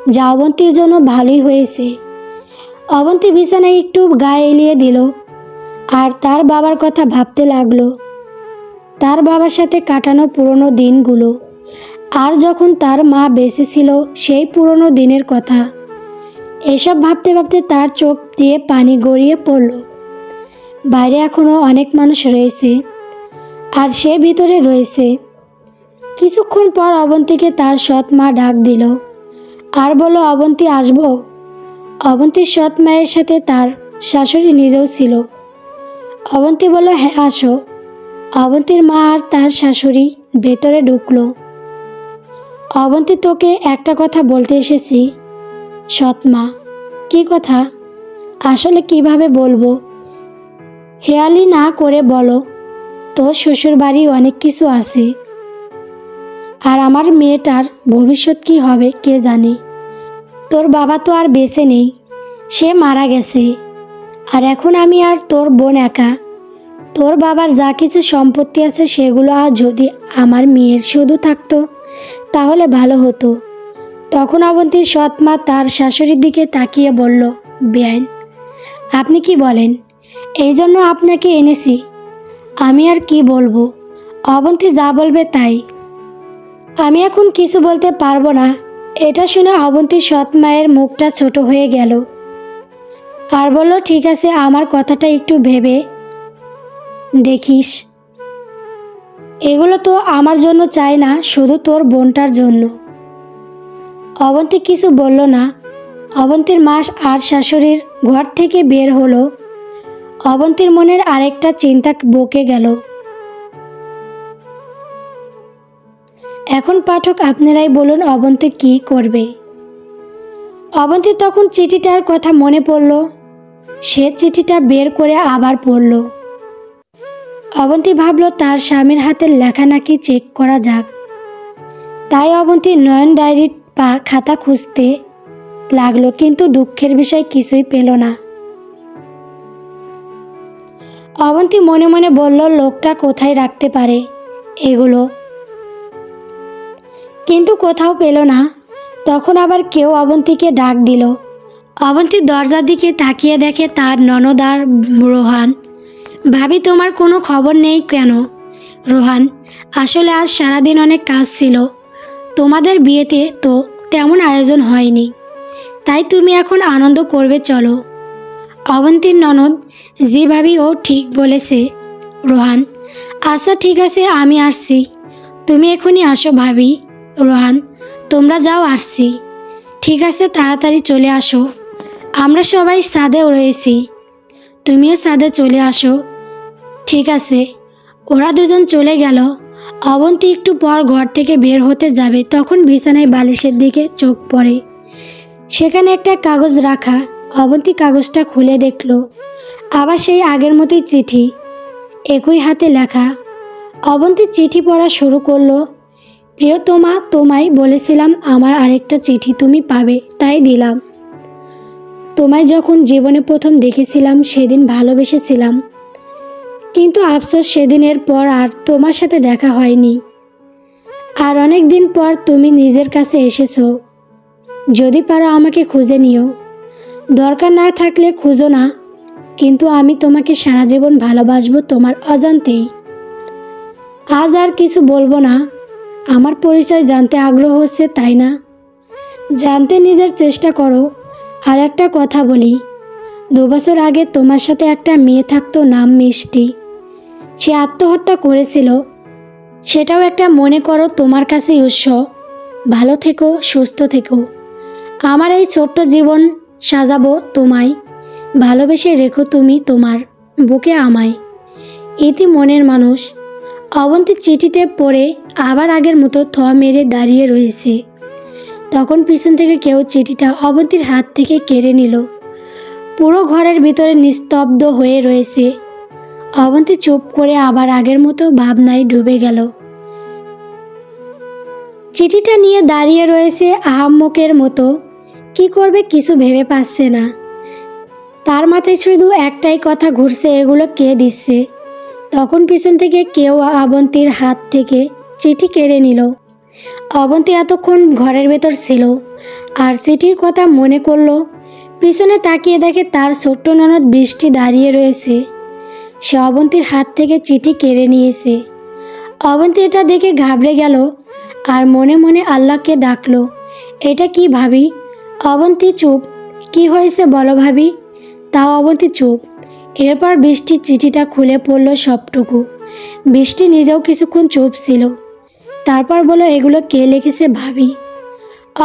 যা অবন্তীর জন্য ভালোই হয়েছে। অবন্তী বিছানায় একটু গায়ে এলিয়ে দিল আর তার বাবার কথা ভাবতে লাগলো। তার বাবার সাথে কাটানো পুরনো দিনগুলো, আর যখন তার মা বেঁচে ছিল সেই পুরনো দিনের কথা। এসব ভাবতে ভাবতে তার চোখ দিয়ে পানি গড়িয়ে পড়ল। বাইরে এখনও অনেক মানুষ রয়েছে আর সে ভিতরে রয়েছে। কিছুক্ষণ পর অবন্তীকে তার সৎ মা ডাক দিল আর বলল, অবন্তী আসবো? অবন্তীর সৎ মায়ের সাথে তার শাশুড়ি নিজেও ছিল। অবন্তী বলল, হ্যাঁ আসো। অবন্তীর মা আর তার শাশুড়ি ভেতরে ঢুকলো। অবন্তী, তোকে একটা কথা বলতে এসেছি। সৎ মা, কী কথা? আসলে কিভাবে বলবো? হেয়ালি না করে বলো। তোর শ্বশুর বাড়ি অনেক কিছু আছে, আর আমার মেয়েটার ভবিষ্যৎ কি হবে কে জানে। তোর বাবা তো আর বেঁচে নেই, সে মারা গেছে। আর এখন আমি আর তোর বোন একা। তোর বাবার যা কিছু সম্পত্তি আছে সেগুলো আর যদি আমার মেয়ের শুধু থাকতো তাহলে ভালো হতো। তখন অবন্তীর সৎ মা তার শাশুড়ির দিকে তাকিয়ে বলল, বেআইন, আপনি কি বলেন? এই জন্য আপনাকে এনেছি। আমি আর কি বলবো? অবন্তী যা বলবে তাই। আমি এখন কিছু বলতে পারবো না। এটা শুনে অবন্তীর সৎ মায়ের মুখটা ছোট হয়ে গেল আর বলল, ঠিক আছে, আমার কথাটা একটু ভেবে দেখিস। এগুলো তো আমার জন্য চাই না, শুধু তোর বোনটার জন্য। অবন্তী কিছু বলল না। অবন্তীর মা আর শাশুড়ির ঘর থেকে বের হলো। অবন্তীর মনের আরেকটা চিন্তা বকে গেল। এখন পাঠক আপনারাই বলুন, অবন্তী কি করবে? অবন্তী তখন চিঠিটার কথা মনে পড়ল। সে চিঠিটা বের করে আবার পড়ল। অবন্তী ভাবল তার স্বামীর হাতের লেখা নাকি চেক করা যাক। তাই অবন্তী নয়ন ডায়েরির খাতা খুঁজতে লাগলো, কিন্তু দুঃখের বিষয় কিছুই পেল না। অবন্তী মনে মনে বলল, লোকটা কোথায় রাখতে পারে এগুলো, কিন্তু কোথাও পেল না। তখন আবার কেউ অবন্তীকে ডাক দিল। অবন্তী দরজার দিকে তাকিয়ে দেখে তার ননদ আর রোহান। ভাবি, তোমার কোনো খবর নেই কেন? রোহান, আসলে আজ সারাদিন অনেক কাজ ছিল। তোমাদের বিয়েতে তো তেমন আয়োজন হয়নি, তাই তুমি এখন আনন্দ করবে, চলো। অবন্তীর ননদ, জি ভাবি, ও ঠিক বলেছে। রোহান, আচ্ছা ঠিক আছে, আমি আসছি। তুমি এখনই আসো ভাবি। রোহান, তোমরা যাও, আসছি। ঠিক আছে, তাড়াতাড়ি চলে আসো। আমরা সবাই ছাদে রয়েছি, তুমিও ছাদে চলে আসো। ঠিক আছে। ওরা দুজন চলে গেল। অবন্তী একটু পর ঘর থেকে বের হতে যাবে, তখন বিছানায় বালিশের দিকে চোখ পড়ে। সেখানে একটা কাগজ রাখা। অবন্তী কাগজটা খুলে দেখল, আবার সেই আগের মতোই চিঠি, একই হাতে লেখা। অবন্তী চিঠি পড়া শুরু করলো। প্রিয়তমা, তোমায় বলেছিলাম আমার আরেকটা চিঠি তুমি পাবে, তাই দিলাম। তোমায় যখন জীবনে প্রথম দেখেছিলাম সেদিন ভালোবেসেছিলাম, কিন্তু আফসোস সেদিনের পর আর তোমার সাথে দেখা হয়নি। আর অনেক দিন পর তুমি নিজের কাছে এসেছো। যদি পারো আমাকে খুঁজে নিও, দরকার না থাকলে খুঁজো না, কিন্তু আমি তোমাকে সারা জীবন ভালোবাসবো তোমার অজান্তেই। আজ আর কিছু বলবো না। আমার পরিচয় জানতে আগ্রহ হচ্ছে, তাই না? জানতে নিজের চেষ্টা করো। আর একটা কথা বলি, 2 বছর আগে তোমার সাথে একটা মেয়ে থাকতো, নাম মিষ্টি। সে আত্মহত্যা করেছিল। সেটাও একটা মনে করো তোমার কাছেই উৎস। ভালো থেকো, সুস্থ থেকো। আমার এই ছোট্ট জীবন সাজাবো তোমায়। ভালোবেসে রেখো তুমি তোমার বুকে আমায়। ইতি মনের মানুষ। অবন্তী চিঠিতে পড়ে আবার আগের মতো থ মেরে দাঁড়িয়ে রয়েছে। তখন পিছন থেকে কেউ চিঠিটা অবন্তীর হাত থেকে কেড়ে নিল। পুরো ঘরের ভিতরে নিস্তব্ধ হয়ে রয়েছে। অবন্তী চুপ করে আবার আগের মতো ভাবনায় ডুবে গেল। চিঠিটা নিয়ে দাঁড়িয়ে রয়েছে আহাম্মকের মতো। কি করবে কিছু ভেবে পাচ্ছে না। তার মাথায় শুধু একটাই কথা ঘুরছে, এগুলো কে দিচ্ছে? তখন পিছন থেকে কেউ অবন্তীর হাত থেকে চিঠি কেড়ে নিল। অবন্তী এতক্ষণ ঘরের ভেতর ছিল আর চিঠির কথা মনে করলো। পিছনে তাকিয়ে দেখে তার ছোট্ট ননদ বৃষ্টি দাঁড়িয়ে রয়েছে। সে অবন্তীর হাত থেকে চিঠি কেড়ে নিয়েছে। অবন্তী এটা দেখে ঘাবড়ে গেল আর মনে মনে আল্লাহকে ডাকলো। এটা কি ভাবি? অবন্তী চুপ। কি হয়েছে বলো ভাবি? তাও অবন্তী চুপ। এরপর বৃষ্টি চিঠিটা খুলে পড়ল সবটুকু। বৃষ্টি নিজেও কিছুক্ষণ চুপ ছিল। তারপর বলল, এগুলো কে লিখেছে ভাবি?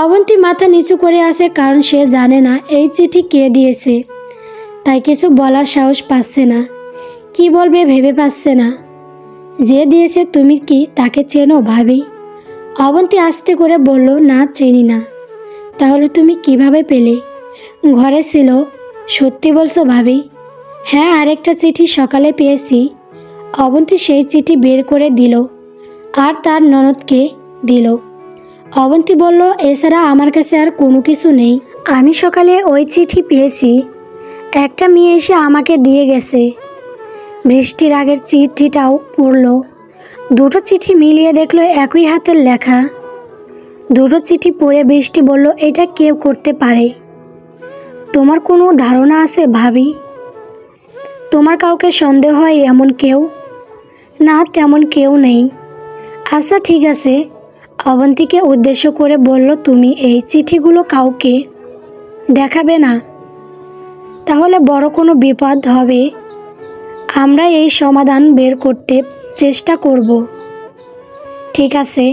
অবন্তী মাথা নিচু করে আসে, কারণ সে জানে না এই চিঠি কে দিয়েছে। তাই কিছু বলার সাহস পাচ্ছে না, কি বলবে ভেবে পাচ্ছে না। যে দিয়েছে তুমি কি তাকে চেনো ভাবি? অবন্তী আস্তে করে বলল, না চিনি না। তাহলে তুমি কিভাবে পেলে? ঘরে ছিল। সত্যি বলছো ভাবি? হ্যাঁ, আরেকটা চিঠি সকালে পেয়েছি। অবন্তী সেই চিঠি বের করে দিল আর তার ননদকে দিল। অবন্তী বলল, এছাড়া আমার কাছে আর কোনো কিছু নেই। আমি সকালে ওই চিঠি পেয়েছি, একটা মেয়ে এসে আমাকে দিয়ে গেছে। বৃষ্টির আগের চিঠিটাও পড়ল। দুটো চিঠি মিলিয়ে দেখলো একই হাতের লেখা। দুটো চিঠি পড়ে বৃষ্টি বলল, এটা কেউ করতে পারে? তোমার কোনো ধারণা আছে ভাবি? তোমার কাউকে সন্দেহ হয় এমন কেউ? না, তেমন কেউ নেই। আচ্ছা ঠিক আছে। অবন্তীকে উদ্দেশ্য করে বলল, তুমি এই চিঠিগুলো কাউকে দেখাবে না, তাহলে বড় কোনো বিপদ হবে। আমরা এই সমাধান বের করতে চেষ্টা করব। ঠিক আছে।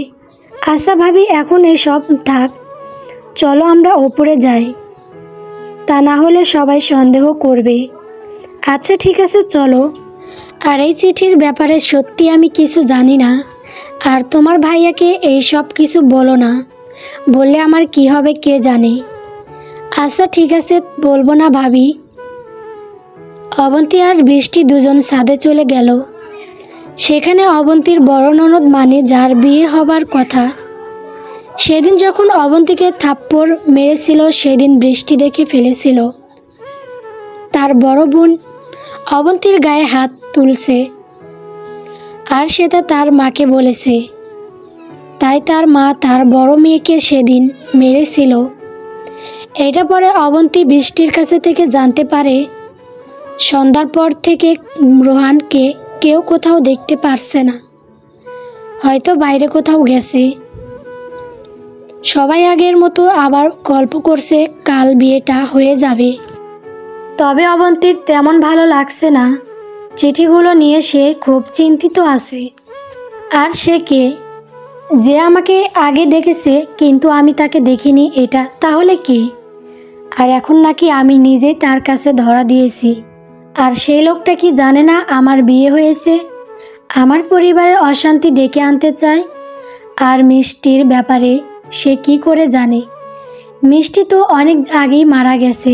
আচ্ছা ভাবি, এখন এসব থাক, চলো আমরা ওপরে যাই, তা না হলে সবাই সন্দেহ করবে। আচ্ছা ঠিক আছে, চলো। আর এই চিঠির ব্যাপারে সত্যি আমি কিছু জানি না, আর তোমার ভাইয়াকে এই সব কিছু বলো না, বললে আমার কি হবে কে জানে। আচ্ছা ঠিক আছে, বলবো না ভাবি। অবন্তী আর বৃষ্টি দুজন ছাদে চলে গেল। সেখানে অবন্তীর বড় ননদ, মানে যার বিয়ে হবার কথা, সেদিন যখন অবন্তীকে থাপ্পড় মেরেছিল, সেদিন বৃষ্টি দেখে ফেলেছিল তার বড় বোন অবন্তীর গায়ে হাত তুলছে, আর সেটা তার মাকে বলেছে। তাই তার মা তার বড় মেয়েকে সেদিন মেরেছিল। এটা পরে অবন্তী বৃষ্টির কাছে থেকে জানতে পারে, সন্ধ্যার পর থেকে রোহানকে কেউ কোথাও দেখতে পারছে না, হয়তো বাইরে কোথাও গেছে। সবাই আগের মতো আবার গল্প করছে কাল বিয়েটা হয়ে যাবে। তবে অবন্তীর তেমন ভালো লাগছে না। চিঠিগুলো নিয়ে সে খুব চিন্তিত আছে। আর সে কে? যে আমাকে আগে ডেকেছে কিন্তু আমি তাকে দেখিনি, এটা তাহলে কে? আর এখন নাকি আমি নিজেই তার কাছে ধরা দিয়েছি। আর সেই লোকটা কি জানে না আমার বিয়ে হয়েছে? আমার পরিবারের অশান্তি ডেকে আনতে চায়। আর মিষ্টির ব্যাপারে সে কি করে জানে? মিষ্টি তো অনেক আগেই মারা গেছে।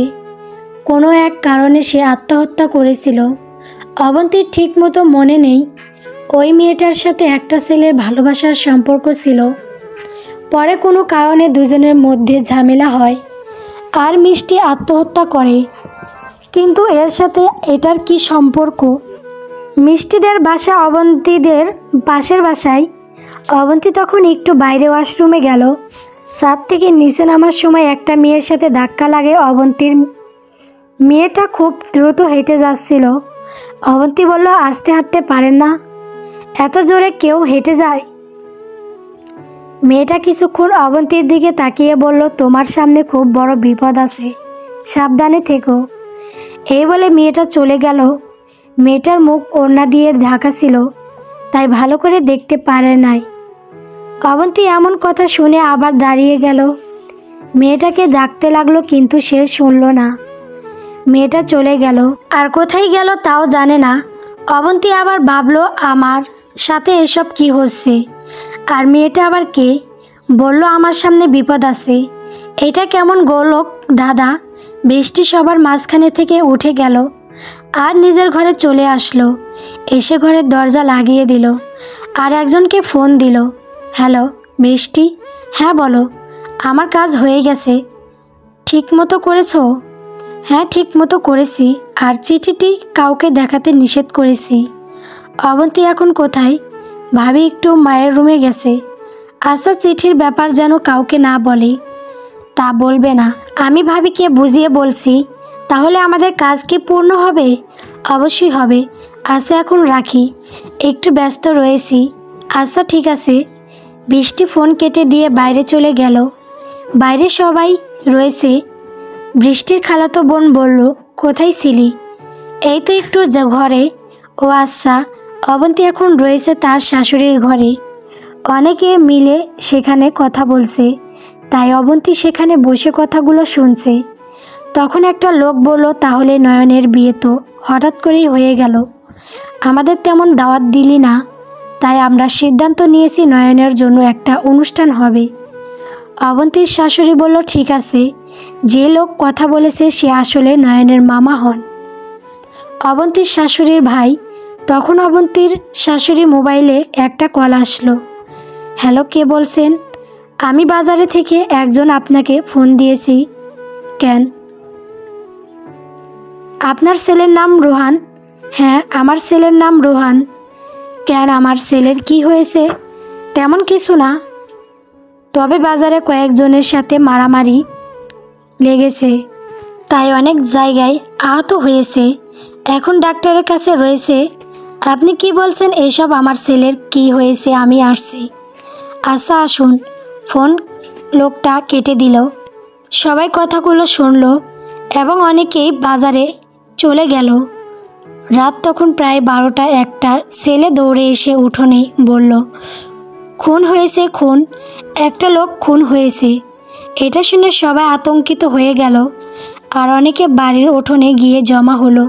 কোনো এক কারণে সে আত্মহত্যা করেছিল। অবন্তীর ঠিক মতো মনে নেই। ওই মেয়েটার সাথে একটা ছেলের ভালোবাসার সম্পর্ক ছিল। পরে কোনো কারণে দুজনের মধ্যে ঝামেলা হয় আর মিষ্টি আত্মহত্যা করে। কিন্তু এর সাথে এটার কি সম্পর্ক? মিষ্টিদের বাসা অবন্তীদের পাশের বাসায়। অবন্তী তখন একটু বাইরে ওয়াশরুমে গেল। ছাদ থেকে নিচে নামার সময় একটা মেয়ের সাথে ধাক্কা লাগে অবন্তীর। মেয়েটা খুব দ্রুত হেঁটে যাচ্ছিল। অবন্তী বলল, আস্তে হাঁটতে পারেন না? এত জোরে কেউ হেঁটে যায়? মেয়েটা কিছুক্ষণ অবন্তীর দিকে তাকিয়ে বলল, তোমার সামনে খুব বড় বিপদ আছে, সাবধানে থেকো। এই বলে মেয়েটা চলে গেল। মেয়েটার মুখ ওড়না দিয়ে ঢাকা ছিল, তাই ভালো করে দেখতে পারে নাই। অবন্তী এমন কথা শুনে আবার দাঁড়িয়ে গেল। মেয়েটাকে ডাকতে লাগলো, কিন্তু সে শুনল না। মেয়েটা চলে গেল। আর কোথায় গেল তাও জানে না। অবন্তী আবার ভাবলো, আমার সাথে এসব কি হচ্ছে? আর মেয়েটা আবার কে? বলল আমার সামনে বিপদ আছে। এটা কেমন গোলক দাদা? বৃষ্টি সবার মাঝখানে থেকে উঠে গেল আর নিজের ঘরে চলে আসলো। এসে ঘরের দরজা লাগিয়ে দিল আর একজনকে ফোন দিল। হ্যালো বৃষ্টি? হ্যাঁ বলো। আমার কাজ হয়ে গেছে। ঠিক মতো করেছো? হ্যাঁ ঠিক মতো করেছি। আর চিঠিটি কাউকে দেখাতে নিষেধ করেছি। অবন্তী এখন কোথায়? ভাবি একটু মায়ের রুমে গেছে। আচ্ছা, চিঠির ব্যাপার যেন কাউকে না বলে। তা বলবে না, আমি ভাবিকে বুঝিয়ে বলছি। তাহলে আমাদের কাজ কি পূর্ণ হবে? অবশ্যই হবে। আচ্ছা এখন রাখি, একটু ব্যস্ত রয়েছি। আচ্ছা ঠিক আছে। বৃষ্টি ফোন কেটে দিয়ে বাইরে চলে গেল। বাইরে সবাই রয়েছে। বৃষ্টির খালাতো বোন বলল, কোথায় ছিলি? এই তো একটু ঘরে। ও আচ্ছা। অবন্তী এখন রয়েছে তার শাশুড়ির ঘরে। অনেকে মিলে সেখানে কথা বলছে, তাই অবন্তী সেখানে বসে কথাগুলো শুনছে। তখন একটা লোক বলল, তাহলে নয়নের বিয়ে তো হঠাৎ করেই হয়ে গেল। আমাদের তেমন দাওয়াত দিলি না, তাই আমরা সিদ্ধান্ত নিয়েছি নয়নের জন্য একটা অনুষ্ঠান হবে। অবন্তীর শাশুড়ি বলল, ঠিক আছে। যে লোক কথা বলেছে সে আসলে নয়নের মামা হন, অবন্তীর শাশুড়ির ভাই। তখন অবন্তীর শাশুড়ি মোবাইলে একটা কল আসলো। হ্যালো, কে বলছেন? আমি বাজারে থেকে একজন আপনাকে ফোন দিয়েছি। কেন? আপনার ছেলের নাম রোহান? হ্যাঁ, আমার ছেলের নাম রোহান। কেন, আমার ছেলের কি হয়েছে? তেমন কিছু না, তবে বাজারে কয়েকজনের সাথে মারামারি লেগেছে, তাই অনেক জায়গায় আহত হয়েছে, এখন ডাক্তারের কাছে রয়েছে। আপনি কি বলছেন এসব? আমার ছেলের কি হয়েছে আমি আসছি। আচ্ছা আসুন। ফোন লোকটা কেটে দিল। সবাই কথাগুলো শুনল এবং অনেকেই বাজারে চলে গেল। রাত তখন প্রায় 12টা 1টা। ছেলে দৌড়ে এসে উঠোনে বলল, খুন হয়েছে, খুন, একটা লোক খুন হয়েছে। এটা শুনে সবাই আতঙ্কিত হয়ে গেল আর অনেকে বাড়ির উঠোনে গিয়ে জমা হলো।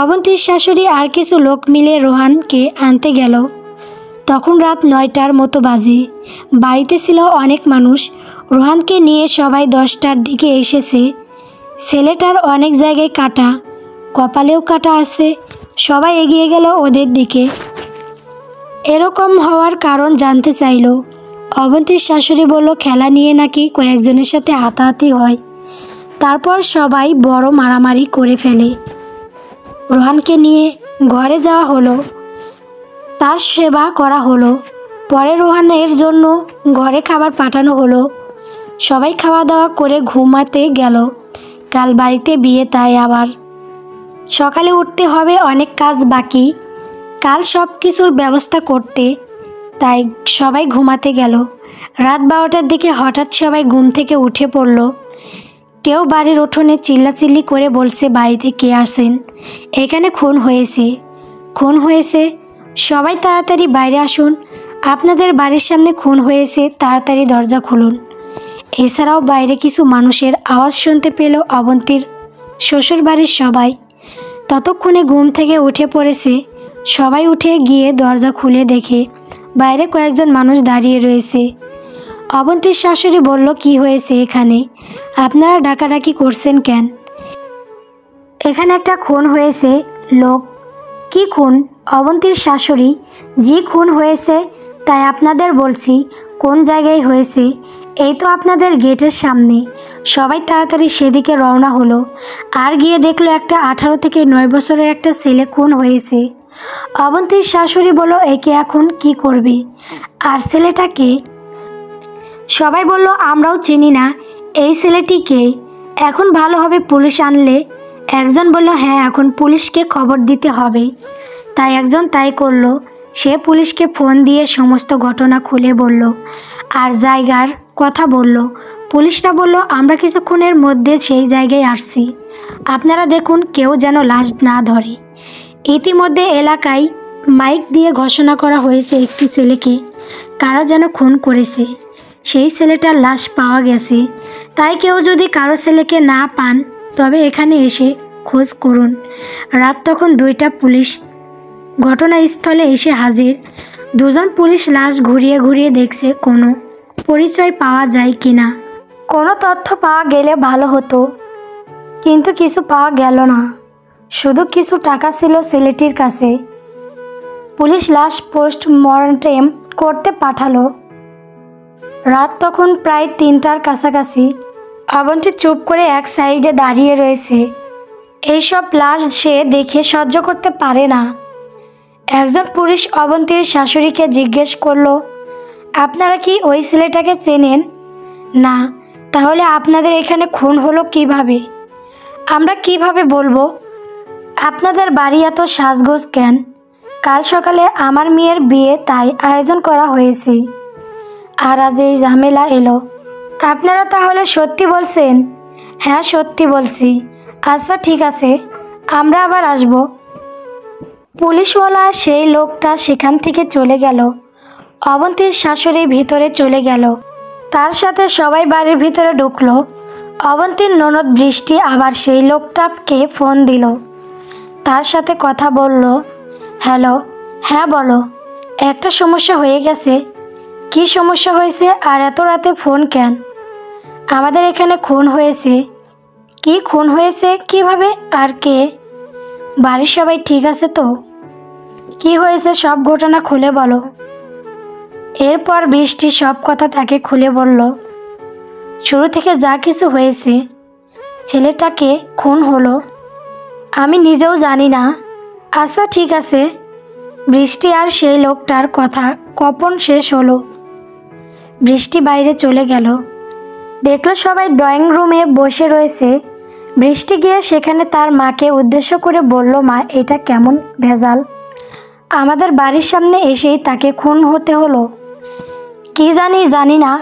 অবন্তীর শাশুড়ি আর কিছু লোক মিলে রোহানকে আনতে গেল। তখন রাত 9টার মতো বাজে। বাড়িতে ছিল অনেক মানুষ। রোহানকে নিয়ে সবাই 10টার দিকে এসেছে। ছেলেটার অনেক জায়গায় কাটা, কপালেও কাটা আছে। সবাই এগিয়ে গেল ওদের দিকে। এরকম হওয়ার কারণ জানতে চাইল। অবন্তীর শাশুড়ি বলল, খেলা নিয়ে নাকি কয়েকজনের সাথে হাতাহাতি হয়, তারপর সবাই বড় মারামারি করে ফেলে। রোহানকে নিয়ে ঘরে যাওয়া হলো, তার সেবা করা হলো। পরে রোহানের জন্য ঘরে খাবার পাঠানো হলো। সবাই খাওয়া দাওয়া করে ঘুমাতে গেল। কাল বাড়িতে বিয়ে, তাই আবার সকালে উঠতে হবে, অনেক কাজ বাকি কাল সব কিছুর ব্যবস্থা করতে, তাই সবাই ঘুমাতে গেল। রাত 12টার দিকে হঠাৎ সবাই ঘুম থেকে উঠে পড়ল। কেউ বাড়ির উঠোনে চিল্লাচিল্লি করে বলছে, বাড়িতে কে আসেন? এখানে খুন হয়েছে, খুন হয়েছে, সবাই তাড়াতাড়ি বাইরে আসুন, আপনাদের বাড়ির সামনে খুন হয়েছে, তাড়াতাড়ি দরজা খুলুন। এছাড়াও বাইরে কিছু মানুষের আওয়াজ শুনতে পেল অবন্তীর শ্বশুর বাড়ির সবাই। ততক্ষণে ঘুম থেকে উঠে পড়েছে। সবাই উঠে গিয়ে দরজা খুলে দেখে বাইরে কয়েকজন মানুষ দাঁড়িয়ে রয়েছে। অবন্তীর শাশুড়ি বলল, কি হয়েছে এখানে? আপনারা ডাকাডাকি করছেন কেন? এখানে একটা খুন হয়েছে। লোক? কি খুন? অবন্তীর শাশুড়ি, যে খুন হয়েছে তাই আপনাদের বলছি, কোন জায়গায় হয়েছে? এই তো আপনাদের গেটের সামনে। সবাই তাড়াতাড়ি সেদিকে রওনা হলো আর গিয়ে দেখলো একটা 18 থেকে 9 বছরের একটা ছেলে খুন হয়েছে। অবন্তীর শাশুড়ি বলল, একে এখন কি করবে? আর ছেলেটাকে? সবাই বলল, আমরাও চিনি না, এই ছেলেটিকে এখন ভালো হবে পুলিশ আনলে। একজন বলল, হ্যাঁ, এখন পুলিশকে খবর দিতে হবে। তাই একজন তাই করলো। সে পুলিশকে ফোন দিয়ে সমস্ত ঘটনা খুলে বলল আর জায়গার কথা বলল। পুলিশরা বলল, আমরা কিছুক্ষণের মধ্যে সেই জায়গায় আসছি, আপনারা দেখুন কেউ যেন লাশ না ধরে। ইতিমধ্যে এলাকায় মাইক দিয়ে ঘোষণা করা হয়েছে একটি ছেলেকে কারা যেন খুন করেছে। সেই ছেলেটার লাশ পাওয়া গেছে। তাই কেউ যদি কারো ছেলেকে না পান তবে এখানে এসে খোঁজ করুন। রাত তখন 2টা। পুলিশ ঘটনাস্থলে এসে হাজির। 2জন পুলিশ লাশ ঘুরিয়ে ঘুরিয়ে দেখছে কোনো পরিচয় পাওয়া যায় কিনা। কোনো তথ্য পাওয়া গেলে ভালো হতো, কিন্তু কিছু পাওয়া গেল না। শুধু কিছু টাকা ছিল ছেলেটির কাছে। পুলিশ লাশ পোস্টমর্টেম করতে পাঠালো। রাত তখন প্রায় 3টার কাছাকাছি। অবন্তী চুপ করে এক সাইডে দাঁড়িয়ে রয়েছে। এইসব লাশ সে দেখে সহ্য করতে পারে না। একজন পুলিশ অবন্তীর শাশুড়িকে জিজ্ঞেস করলো, আপনারা কি ওই ছেলেটাকে চেনেন? না। তাহলে আপনাদের এখানে খুন হলো কিভাবে? আমরা কিভাবে বলবো? আপনাদের বাড়ি এত সাজগোজ কেন? কাল সকালে আমার মেয়ের বিয়ে, তাই আয়োজন করা হয়েছে, আর আজ এই ঝামেলা এলো। আপনারা তাহলে সত্যি বলছেন? হ্যাঁ সত্যি বলছি। আচ্ছা ঠিক আছে, আমরা আবার আসব। পুলিশওয়ালা সেই লোকটা সেখান থেকে চলে গেল। অবন্তীর শাশুড়ি ভিতরে চলে গেল, তার সাথে সবাই বাড়ির ভিতরে ঢুকলো। অবন্তীর ননদ বৃষ্টি আবার সেই লোকটাকে ফোন দিল, তার সাথে কথা বলল। হ্যালো, হ্যাঁ বলো। একটা সমস্যা হয়ে গেছে। কি সমস্যা হয়েছে আর এত রাতে ফোন কেন? আমাদের এখানে খুন হয়েছে। কি খুন হয়েছে, কিভাবে আর কে? বাড়ির সবাই ঠিক আছে তো? কি হয়েছে সব ঘটনা খুলে বলো। এরপর বৃষ্টি সব কথা তাকে খুলে বলল। শুরু থেকে যা কিছু হয়েছে, ছেলেটাকে খুন হলো, আমি নিজেও জানি না। আচ্ছা ঠিক আছে। বৃষ্টি আর সেই লোকটার কথা কখন শেষ হলো, বৃষ্টি বাইরে চলে গেল। দেখলো সবাই ড্রয়িং রুমে বসে রয়েছে। বৃষ্টি গিয়ে সেখানে তার মাকে উদ্দেশ্য করে বলল, মা এটা কেমন ভেজাল, আমাদের বাড়ির সামনে এসেই তাকে খুন হতে হলো। কি জানি না,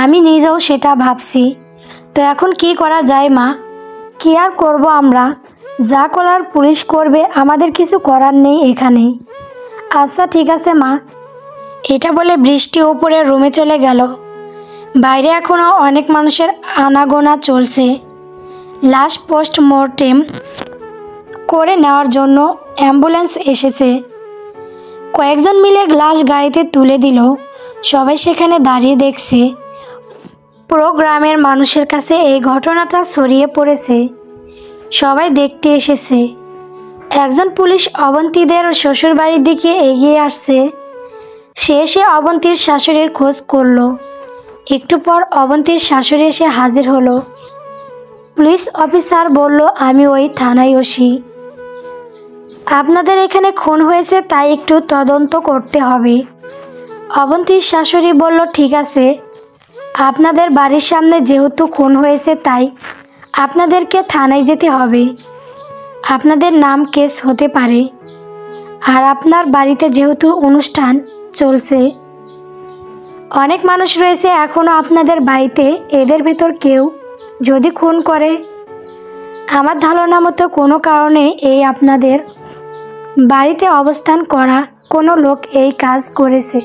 আমি নিজেও সেটা ভাবছি। তো এখন কি করা যায় মা? কি আর করব আমরা, যা করার পুলিশ করবে, আমাদের কিছু করার নেই এখানে। আচ্ছা ঠিক আছে মা। এটা বলে বৃষ্টি উপরের রুমে চলে গেল। বাইরে এখনও অনেক মানুষের আনাগোনা চলছে। লাশ পোস্টমর্টেম করে নেওয়ার জন্য অ্যাম্বুলেন্স এসেছে। কয়েকজন মিলে লাশ গাড়িতে তুলে দিল। সবাই সেখানে দাঁড়িয়ে দেখছে। পুরো গ্রামের মানুষের কাছে এই ঘটনাটা ছড়িয়ে পড়েছে। সবাই দেখতে এসেছে। একজন পুলিশ অবন্তীদের শ্বশুরবাড়ির দিকে এগিয়ে আসছে। সে এসে অবন্তীর শাশুড়ির খোঁজ করলো। একটু পর অবন্তীর শাশুড়ি এসে হাজির হলো। পুলিশ অফিসার বলল, আমি ওই থানায় ওসি। আপনাদের এখানে খুন হয়েছে, তাই একটু তদন্ত করতে হবে। অবন্তীর শাশুড়ি বলল, ঠিক আছে, আপনাদের বাড়ির সামনে যেহেতু খুন হয়েছে, তাই আপনাদেরকে থানায় যেতে হবে। আপনাদের নাম কেস হতে পারে। আর আপনার বাড়িতে যেহেতু অনুষ্ঠান চলছে, অনেক মানুষ রয়েছে এখনও আপনাদের বাড়িতে, এদের ভিতর কেউ যদি খুন করে, আমার ধারণা মতো কোনো কারণে এই আপনাদের বাড়িতে অবস্থান করা কোনো লোক এই কাজ করেছে।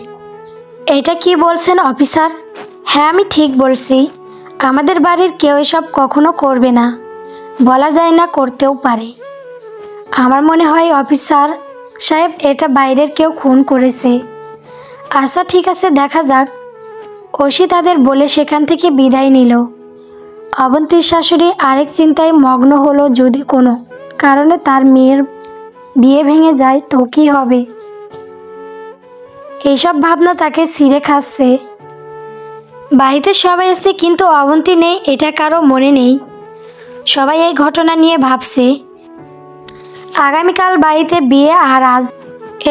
এটা কি বলছেন অফিসার? হ্যাঁ আমি ঠিক বলছি। আমাদের বাড়ির কেউ এসব কখনো করবে না, বলা যায় না, করতেও পারে। আমার মনে হয় অফিসার সাহেব, এটা বাইরের কেউ খুন করেছে। আচ্ছা ঠিক আছে, দেখা যাক। ওসি তাদের বলে সেখান থেকে বিদায় নিল। অবন্তীর শাশুড়ি আরেক চিন্তায় মগ্ন হলো, যদি কোনো কারণে তার মেয়ের বিয়ে ভেঙে যায় তো কী হবে। এইসব ভাবনা তাকে ছিঁড়ে খাচ্ছে। বাড়িতে সবাই আছে কিন্তু অবন্তী নেই, এটা কারো মনে নেই। সবাই এই ঘটনা নিয়ে ভাবছে। আগামীকাল বাড়িতে বিয়ে আর আজ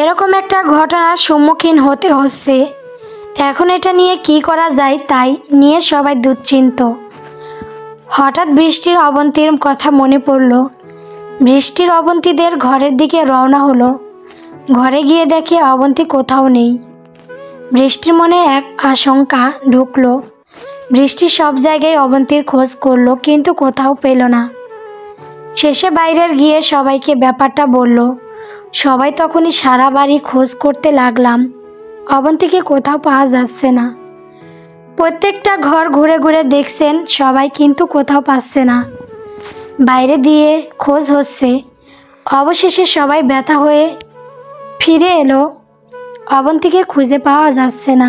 এরকম একটা ঘটনার সম্মুখীন হতে হচ্ছে। এখন এটা নিয়ে কি করা যায় তাই নিয়ে সবাই দুশ্চিন্ত। হঠাৎ বৃষ্টির অবন্তীর কথা মনে পড়ল। বৃষ্টির অবন্তীদের ঘরের দিকে রওনা হলো। ঘরে গিয়ে দেখে অবন্তী কোথাও নেই। বৃষ্টির মনে এক আশঙ্কা ঢুকলো। বৃষ্টি সব জায়গায় অবন্তীর খোঁজ করলো কিন্তু কোথাও পেল না। শেষে বাইরের গিয়ে সবাইকে ব্যাপারটা বলল। সবাই তখনই সারা বাড়ি খোঁজ করতে লাগলাম। অবন্তীকে কোথাও পাওয়া যাচ্ছে না। প্রত্যেকটা ঘর ঘুরে ঘুরে দেখছেন সবাই, কিন্তু কোথাও পাচ্ছে না। বাইরে দিয়ে খোঁজ হচ্ছে। অবশেষে সবাই ব্যথা হয়ে ফিরে এলো। অবন্তীকে খুঁজে পাওয়া যাচ্ছে না।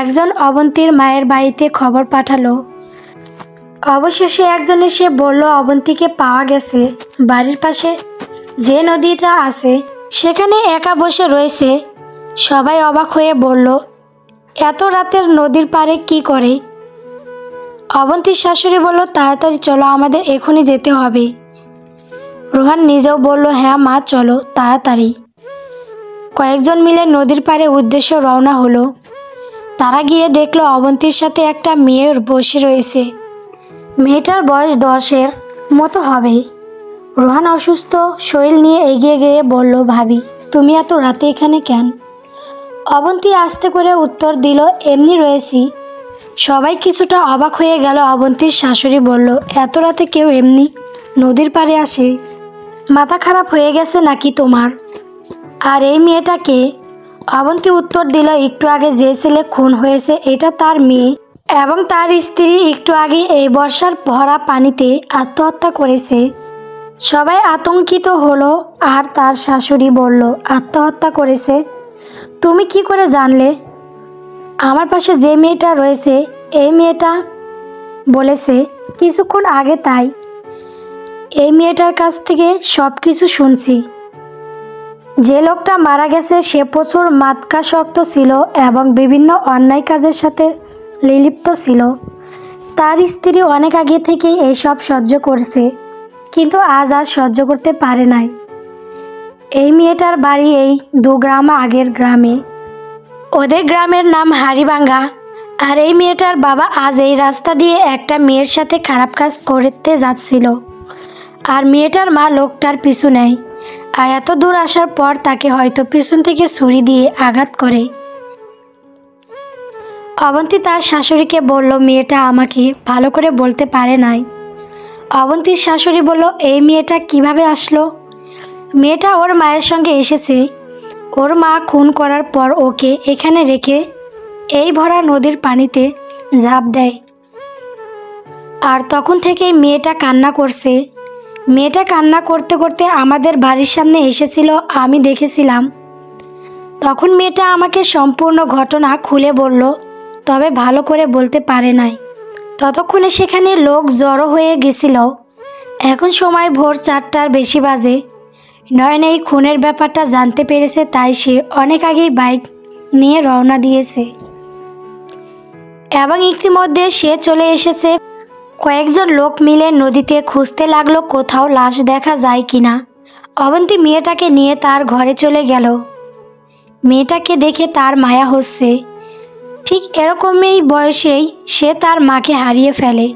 একজন অবন্তীর মায়ের বাড়িতে খবর পাঠালো। অবশেষে একজন এসে বলল, অবন্তীকে পাওয়া গেছে। বাড়ির পাশে যে নদীটা আছে সেখানে একা বসে রয়েছে। সবাই অবাক হয়ে বলল, এত রাতের নদীর পাড়ে কি করে? অবন্তীর শাশুড়ি বলল, তাড়াতাড়ি চলো, আমাদের এখনই যেতে হবে। রোহান নিজেও বলল, হ্যাঁ মা চলো তাড়াতাড়ি। কয়েকজন মিলে নদীর পাড়ে উদ্দেশ্য রওনা হলো। তারা গিয়ে দেখলো অবন্তীর সাথে একটা মেয়ে বসে রয়েছে। মেয়েটার বয়স 10-এর মতো হবে। রোহান অসুস্থ শরীর নিয়ে এগিয়ে গিয়ে বলল, ভাবি তুমি এত রাতে এখানে কেন? অবন্তী আস্তে করে উত্তর দিল, এমনি রয়েছি। সবাই কিছুটা অবাক হয়ে গেল। অবন্তীর শাশুড়ি বলল, এত রাতে কেউ এমনি নদীর পাড়ে আসে? মাথা খারাপ হয়ে গেছে নাকি তোমার? আর এই মেয়েটা কে? অবন্তী উত্তর দিল, একটু আগে যে ছেলে খুন হয়েছে এটা তার মেয়ে, এবং তার স্ত্রী একটু আগে এই বর্ষার ভরা পানিতে আত্মহত্যা করেছে। সবাই আতঙ্কিত হলো আর তার শাশুড়ি বলল, আত্মহত্যা করেছে? তুমি কি করে জানলে? আমার পাশে যে মেয়েটা রয়েছে এই মেয়েটা বলেছে কিছুক্ষণ আগে, তাই এই মেয়েটার কাছ থেকে সব কিছু শুনছি। যে লোকটা মারা গেছে সে প্রচুর মাদকাসক্ত ছিল এবং বিভিন্ন অন্যায় কাজের সাথে লিপ্ত ছিল। তার স্ত্রী অনেক আগে থেকে এইসব সহ্য করছে, কিন্তু আজ আর সহ্য করতে পারে নাই। এই মেয়েটার বাড়ি এই 2 গ্রাম আগের গ্রামে। ওদের গ্রামের নাম হাড়িভাঙ্গা। আর এই মেয়েটার বাবা আজ এই রাস্তা দিয়ে একটা মেয়ের সাথে খারাপ কাজ করতে যাচ্ছিল, আর মেয়েটার মা লোকটার পিছু নেয়, আর এত দূর আসার পর তাকে হয়তো পিছন থেকে ছুরি দিয়ে আঘাত করে। অবন্তী তার শাশুড়িকে বলল, মেয়েটা আমাকে ভালো করে বলতে পারে নাই। অবন্তীর শাশুড়ি বলল, এই মেয়েটা কিভাবে আসলো? মেয়েটা ওর মায়ের সঙ্গে এসেছে। ওর মা খুন করার পর ওকে এখানে রেখে এই ভরা নদীর পানিতে ঝাঁপ দেয়, আর তখন থেকেই মেয়েটা কান্না করছে। মেয়েটা কান্না করতে করতে আমাদের বাড়ির সামনে এসেছিল, আমি দেখেছিলাম। তখন মেয়েটা আমাকে সম্পূর্ণ ঘটনা খুলে বলল, তবে ভালো করে বলতে পারে নাই। ততক্ষণে সেখানে লোক জড়ো হয়ে গেছিল। এখন সময় ভোর 4টার বেশি বাজে। নয়ন এই খুনের ব্যাপারটা জানতে পেরেছে, তাই সে অনেক আগেই বাইক নিয়ে রওনা দিয়েছে এবং ইতিমধ্যে সে চলে এসেছে। কয়েকজন লোক মিলে নদীতে খুঁজতে লাগলো কোথাও লাশ দেখা যায় কিনা। অবন্তী মেয়েটাকে নিয়ে তার ঘরে চলে গেল। মেয়েটাকে দেখে তার মায়া হচ্ছে। ঠিক এরকমই বয়সেই সে তার মাকে হারিয়ে ফেলে।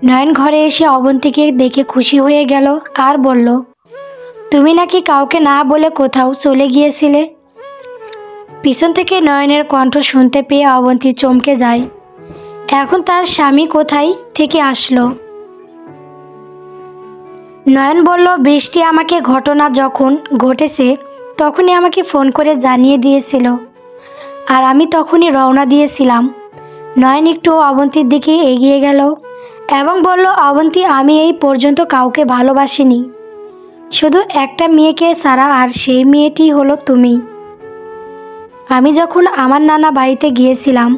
নয়ন ঘরে এসে অবন্তীকে দেখে খুশি হয়ে গেল আর বলল, তুমি নাকি কাউকে না বলে কোথাও চলে গিয়েছিলে? পিছন থেকে নয়নের কণ্ঠ শুনতে পেয়ে অবন্তী চমকে যায়। এখন তার স্বামী কোথায় থেকে আসলো? নয়ন বলল, বৃষ্টি আমাকে ঘটনা যখন ঘটেছে তখনই আমাকে ফোন করে জানিয়ে দিয়েছিল, আর আমি তখনই রওনা দিয়েছিলাম। নয়ন একটু অবন্তীর দিকে এগিয়ে গেল এবং বলল, অবন্তী, আমি এই পর্যন্ত কাউকে ভালোবাসিনি, শুধু একটা মেয়েকে ছাড়া, আর সেই মেয়েটি হলো তুমি। আমি যখন আমার নানা বাড়িতে গিয়েছিলাম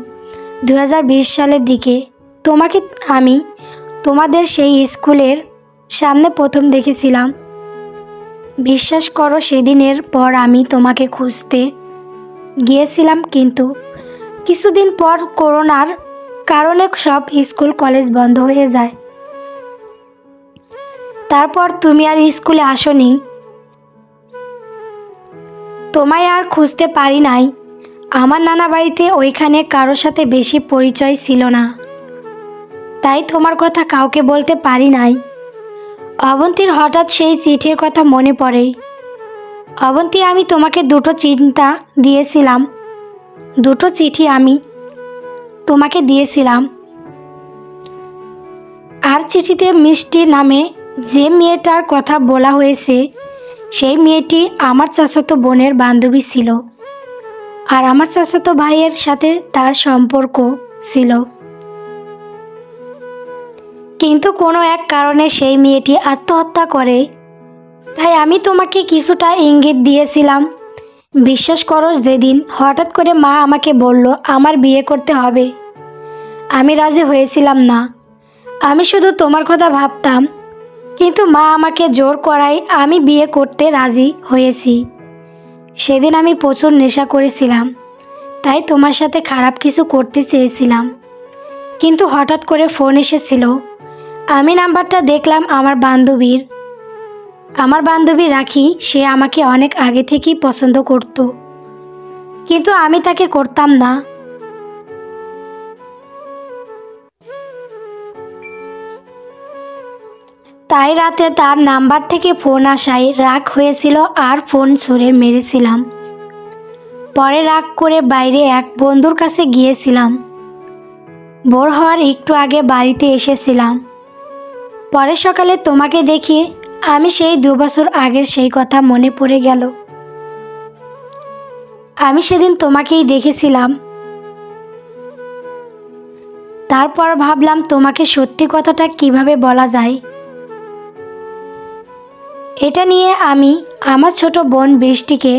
2020 সালের দিকে, তোমাকে আমি তোমাদের সেই স্কুলের সামনে প্রথম দেখেছিলাম। বিশ্বাস করো, সেদিনের পর আমি তোমাকে খুঁজতে গিয়েছিলাম, কিন্তু কিছুদিন পর করোনার কারণে সব স্কুল কলেজ বন্ধ হয়ে যায়। তারপর তুমি আর স্কুলে আসোনি, তোমায় আর খুঁজতে পারি নাই। আমার নানা বাড়িতে ওইখানে কারোর সাথে বেশি পরিচয় ছিল না, তাই তোমার কথা কাউকে বলতে পারি নাই। অবন্তীর হঠাৎ সেই চিঠির কথা মনে পড়ে। অবন্তী, আমি তোমাকে 2টো চিন্তা দিয়েছিলাম, 2টো চিঠি আমি তোমাকে দিয়েছিলাম। আর চিঠিতে মিষ্টি নামে যে মেয়েটার কথা বলা হয়েছে সেই মেয়েটি আমার চাচাতো বোনের বান্ধবী ছিল, আর আমার চাচাতো ভাইয়ের সাথে তার সম্পর্ক ছিল। কিন্তু কোনো এক কারণে সেই মেয়েটি আত্মহত্যা করে, তাই আমি তোমাকে কিছুটা ইঙ্গিত দিয়েছিলাম। বিশ্বাস করো, যেদিন হঠাৎ করে মা আমাকে বলল আমার বিয়ে করতে হবে, আমি রাজি হয়েছিলাম না। আমি শুধু তোমার কথা ভাবতাম, কিন্তু মা আমাকে জোর করায় আমি বিয়ে করতে রাজি হয়েছি। সেদিন আমি প্রচুর নেশা করেছিলাম, তাই তোমার সাথে খারাপ কিছু করতে চেয়েছিলাম, কিন্তু হঠাৎ করে ফোন এসেছিল। আমি নাম্বারটা দেখলাম আমার বান্ধবী রাখি। সে আমাকে অনেক আগে থেকেই পছন্দ করত, কিন্তু আমি তাকে করতাম না। তাই রাতে তার নাম্বার থেকে ফোন আসায় রাগ হয়েছিল আর ফোন ছুঁড়ে মেরেছিলাম। পরে রাগ করে বাইরে এক বন্ধুর কাছে গিয়েছিলাম। ভোর হওয়ার একটু আগে বাড়িতে এসেছিলাম। পরে সকালে তোমাকে দেখি আমি সেই 2 বছর আগের সেই কথা মনে পড়ে গেল। আমি সেদিন তোমাকেই দেখেছিলাম। তারপর ভাবলাম তোমাকে সত্যি কথাটা কিভাবে বলা যায়। এটা নিয়ে আমি আমার ছোট বোন বৃষ্টিকে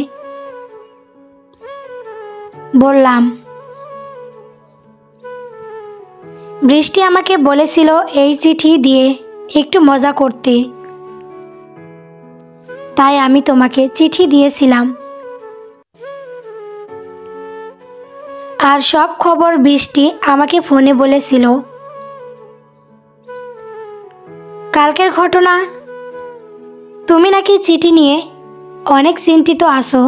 বললাম। বৃষ্টি আমাকে বলেছিল এই চিঠি দিয়ে একটু মজা করতে, তাই আমি তোমাকে চিঠি দিয়েছিলাম। আর সব খবর বৃষ্টি আমাকে ফোনে বলেছিল। কালকের ঘটনা, তুমি নাকি চিঠি নিয়ে অনেক চিন্তিত আছো,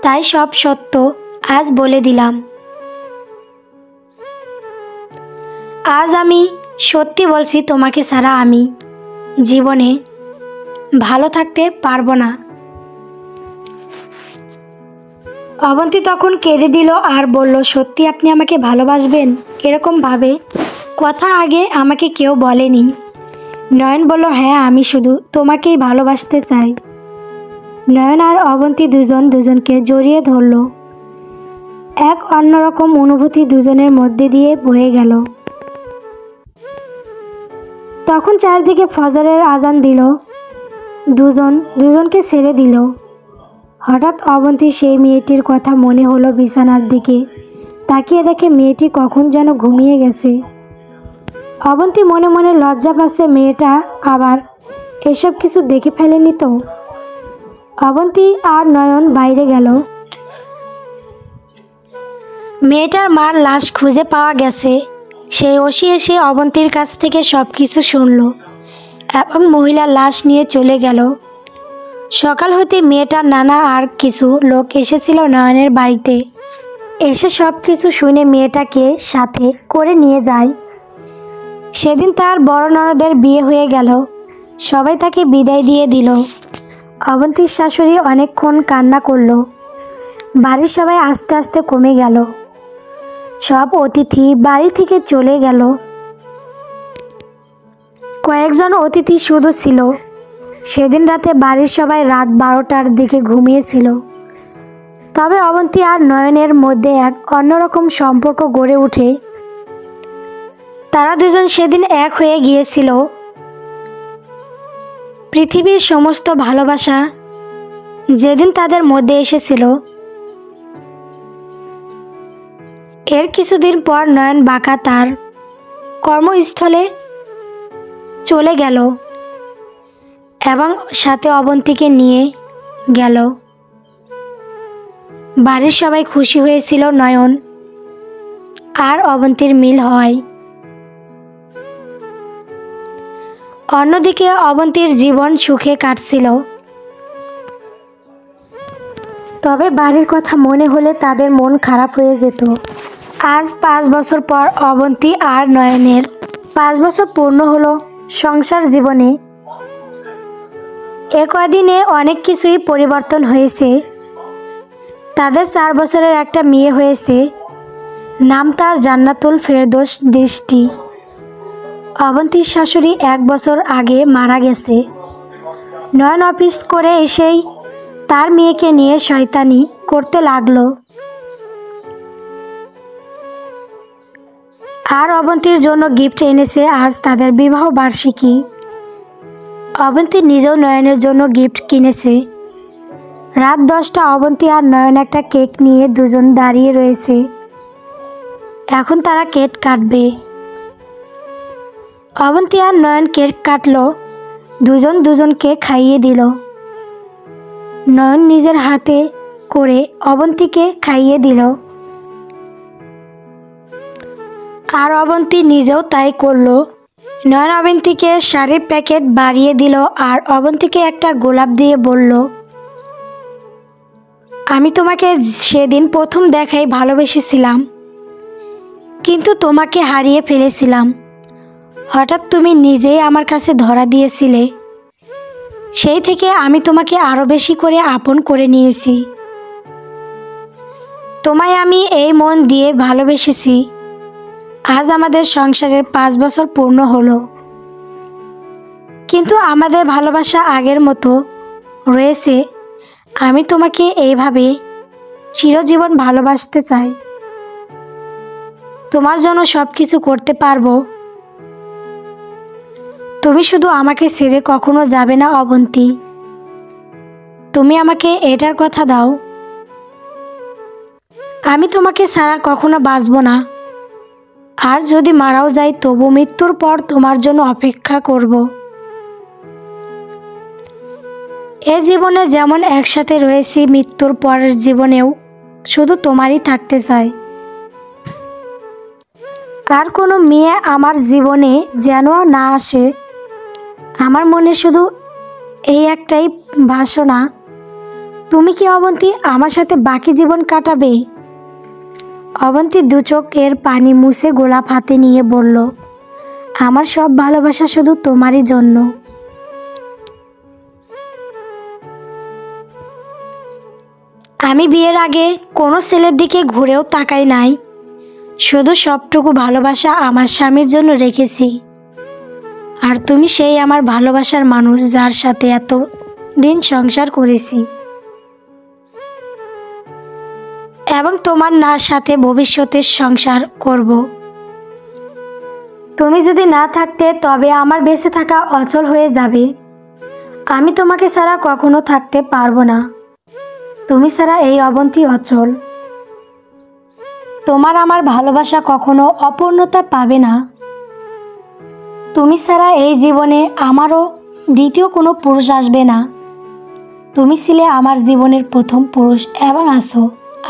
তাই সব সত্য আজ বলে দিলাম। আজ আমি সত্যি বলছি, তোমাকে ছাড়া আমি জীবনে ভালো থাকতে পারবো না। অবন্তী তখন কেঁদে দিল আর বলল, সত্যি আপনি আমাকে ভালোবাসবেন? এরকম ভাবে কথা আগে আমাকে কেউ বলেনি। নয়ন বলল, হ্যাঁ, আমি শুধু তোমাকেই ভালোবাসতে চাই। নয়ন আর অবন্তী দুজনকে জড়িয়ে ধরল। এক অন্যরকম অনুভূতি দুজনের মধ্যে দিয়ে বয়ে গেল। তখন চারদিকে ফজরের আজান দিল। দুজনকে ছেড়ে দিল। হঠাৎ অবন্তী সেই মেয়েটির কথা মনে হলো। বিছানার দিকে তাকিয়ে দেখে মেয়েটি কখন যেন ঘুমিয়ে গেছে। অবন্তী মনে মনে লজ্জা পাচ্ছে, মেয়েটা আবার এসব কিছু দেখে ফেলেনি তো। অবন্তী আর নয়ন বাইরে গেল। মেয়েটার মার লাশ খুঁজে পাওয়া গেছে। সেই ওসি এসে অবন্তীর কাছ থেকে সব কিছু শুনল এবং মহিলার লাশ নিয়ে চলে গেল। সকাল হতে মেয়েটার নানা আর কিছু লোক এসেছিল নয়নের বাড়িতে। এসে সব কিছু শুনে মেয়েটাকে সাথে করে নিয়ে যায়। সেদিন তার বড় ননদের বিয়ে হয়ে গেল। সবাই তাকে বিদায় দিয়ে দিল। অবন্তীর শাশুড়ি অনেকক্ষণ কান্না করল। বাড়ির সবাই আস্তে আস্তে কমে গেল। সব অতিথি বাড়ি থেকে চলে গেল। কয়েকজন অতিথি শুধু ছিল। সেদিন রাতে বাড়ির সবাই রাত 12টার দিকে ঘুমিয়েছিল। তবে অবন্তী আর নয়নের মধ্যে এক অন্যরকম সম্পর্ক গড়ে ওঠে। তারা দুজন সেদিন এক হয়ে গিয়েছিল। পৃথিবীর সমস্ত ভালোবাসা যেদিন তাদের মধ্যে এসেছিল। এর কিছুদিন পর নয়ন বাঁকা তার কর্মস্থলে চলে গেল এবং সাথে অবন্তীকে নিয়ে গেল। বাড়ির সবাই খুশি হয়েছিল নয়ন আর অবন্তীর মিল হয়। অন্যদিকে অবন্তীর জীবন সুখে কাটছিল। তবে বাড়ির কথা মনে হলে তাদের মন খারাপ হয়ে যেত। আজ 5 বছর পর অবন্তী আর নয়নের 5 বছর পূর্ণ হলো সংসার জীবনে। এ কদিনে অনেক কিছুই পরিবর্তন হয়েছে। তাদের 4 বছরের একটা মেয়ে হয়েছে। নাম তার জান্নাতুল ফেরদৌস দৃষ্টি। অবন্তীর শাশুড়ি 1 বছর আগে মারা গেছে। নয়ন অফিস করে এসেই তার মেয়েকে নিয়ে শয়তানি করতে লাগলো। আর অবন্তীর জন্য গিফট এনেছে। আজ তাদের বিবাহ বার্ষিকী। অবন্তী নিজেও নয়নের জন্য গিফট কিনেছে। রাত 10টা। অবন্তী আর নয়ন একটা কেক নিয়ে দুজন দাঁড়িয়ে রয়েছে। এখন তারা কেক কাটবে। অবন্তী আর নয়ন কেক কাটলো। দুজনকে খাইয়ে দিল। নয়ন নিজের হাতে করে অবন্তীকে খাইয়ে দিল আর অবন্তী নিজেও তাই করলো। নয়ন অবন্তীকে শাড়ির প্যাকেট বাড়িয়ে দিল আর অবন্তীকে একটা গোলাপ দিয়ে বলল, আমি তোমাকে সেদিন প্রথম দেখাই ভালোবেসেছিলাম, কিন্তু তোমাকে হারিয়ে ফেলেছিলাম। হঠাৎ তুমি নিজেই আমার কাছে ধরা দিয়েছিলে। সেই থেকে আমি তোমাকে আরও বেশি করে আপন করে নিয়েছি। তোমায় আমি এই মন দিয়ে ভালোবেসেছি। আজ আমাদের সংসারের 5 বছর পূর্ণ হলো, কিন্তু আমাদের ভালোবাসা আগের মতো রয়েছে। আমি তোমাকে এইভাবে চিরজীবন ভালোবাসতে চাই। তোমার জন্য সব কিছু করতে পারবো। তুমি শুধু আমাকে ছেড়ে কখনো যাবে না অবন্তী। তুমি আমাকে এটার কথা দাও। আমি তোমাকে ছাড়া কখনো বাঁচব না। আর যদি মারাও যাই তবু মৃত্যুর পর তোমার জন্য অপেক্ষা করব। এ জীবনে যেমন একসাথে রয়েছি, মৃত্যুর পরের জীবনেও শুধু তোমারই থাকতে চাই। আর কোনো মেয়ে আমার জীবনে যেন না আসে। আমার মনে শুধু এই একটাই বাসনা, তুমি কি অবন্তী আমার সাথে বাকি জীবন কাটাবে? অবন্তী দু চোখের পানি মুছে গোলাপ হাতে নিয়ে বলল, আমার সব ভালোবাসা শুধু তোমারই জন্য। আমি বিয়ের আগে কোনো ছেলের দিকে ঘুরেও তাকাই নাই। শুধু সবটুকু ভালোবাসা আমার স্বামীর জন্য রেখেছি। আর তুমি সেই আমার ভালোবাসার মানুষ, যার সাথে এত দিন সংসার করেছি এবং তোমার নার সাথে ভবিষ্যতের সংসার করব। তুমি যদি না থাকতে তবে আমার বেঁচে থাকা অচল হয়ে যাবে। আমি তোমাকে ছাড়া কখনো থাকতে পারবো না। তুমি ছাড়া এই অবন্তী অচল। তোমার আমার ভালোবাসা কখনো অপূর্ণতা পাবে না। তুমি ছাড়া এই জীবনে আমারও দ্বিতীয় কোনো পুরুষ আসবে না। তুমি ছিলে আমার জীবনের প্রথম পুরুষ এবং আছো,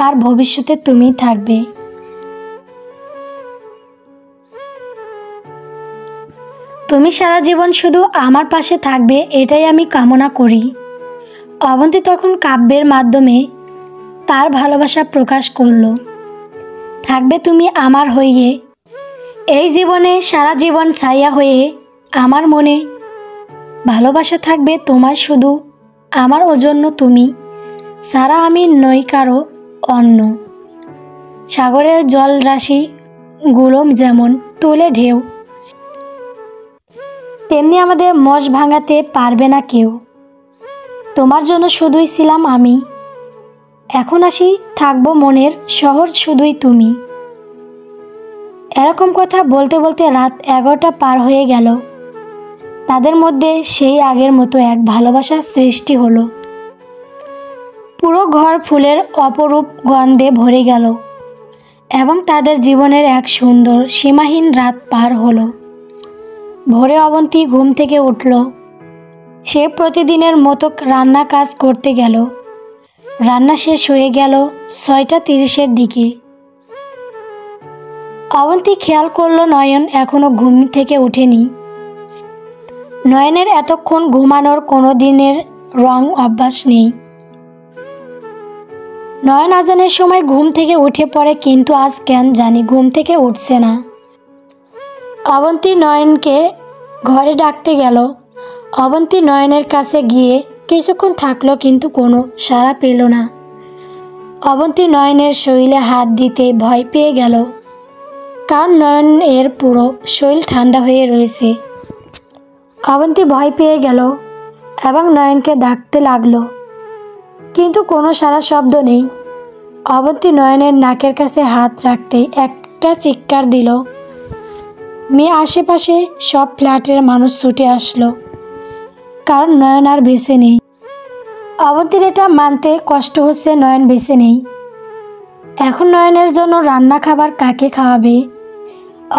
আর ভবিষ্যতে তুমি থাকবে। তুমি সারা জীবন শুধু আমার পাশে থাকবে, এটাই আমি কামনা করি। অবন্তী তখন কাব্যের মাধ্যমে তার ভালোবাসা প্রকাশ করলো। থাকবে তুমি আমার হয়ে এই জীবনে, সারা জীবন ছায়া হয়ে আমার মনে। ভালোবাসা থাকবে তোমার শুধু আমার জন্য, তুমি সারা আমি নই কারো অন্য। সাগরের জলরাশি গুলো যেমন তোলে ঢেউ, তেমনি আমাদের মস ভাঙাতে পারবে না কেউ। তোমার জন্য শুধুই ছিলাম আমি, এখন আসি থাকবো মনের শহর শুধুই তুমি। এরকম কথা বলতে বলতে রাত 11টা পার হয়ে গেল। তাদের মধ্যে সেই আগের মতো এক ভালোবাসার সৃষ্টি হলো। পুরো ঘর ফুলের অপরূপ গন্ধে ভরে গেল এবং তাদের জীবনের এক সুন্দর সীমাহীন রাত পার হলো। ভোরে অবন্তী ঘুম থেকে উঠল। সে প্রতিদিনের মতো রান্না কাজ করতে গেল। রান্না শেষ হয়ে গেল 6টা 30-এর দিকে। অবন্তী খেয়াল করল নয়ন এখনো ঘুম থেকে ওঠেনি। নয়নের এতক্ষণ ঘুমানোর কোনো দিনের রং অভ্যাস নেই। নয়ন আজানের সময় ঘুম থেকে উঠে পড়ে, কিন্তু আজ কেন জানি ঘুম থেকে উঠছে না। অবন্তী নয়নকে ঘরে ডাকতে গেল। অবন্তী নয়নের কাছে গিয়ে কিছুক্ষণ থাকলো, কিন্তু কোনো সাড়া পেল না। অবন্তী নয়নের শরীরে হাত দিতে ভয় পেয়ে গেল, কারণ নয়ন এর পুরো শরীর ঠান্ডা হয়ে রয়েছে। অবন্তী ভয় পেয়ে গেল এবং নয়নকে ডাকতে লাগলো, কিন্তু কোনো সাড়া শব্দ নেই। অবন্তী নয়নের নাকের কাছে হাত রাখতেই একটা চিৎকার দিল। মেয়ে আশেপাশে সব ফ্ল্যাটের মানুষ ছুটে আসলো, কারণ নয়ন আর বেঁচে নেই। অবন্তীর এটা মানতে কষ্ট হচ্ছে, নয়ন বেঁচে নেই। এখন নয়নের জন্য রান্না খাবার কাকে খাওয়াবে?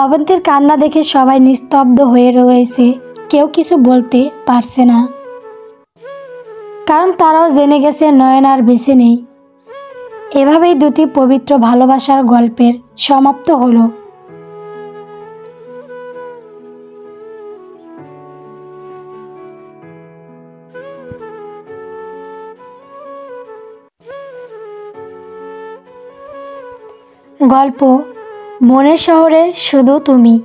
অবন্তীর কান্না দেখে সবাই নিস্তব্ধ হয়ে রয়েছে, কেউ কিছু বলতে পারছে না, কারণ তারাও জেনে গেছে নয়ন আর বেঁচে নেই। এভাবেই দুটি পবিত্র ভালোবাসার গল্পের সমাপ্ত হলো। গল্প মনের শহরে শুধু তুমি।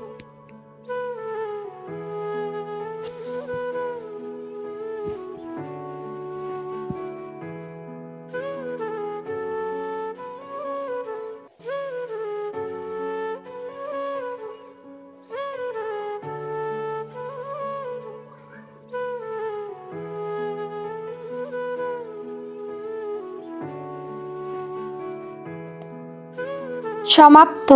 সমাপ্ত।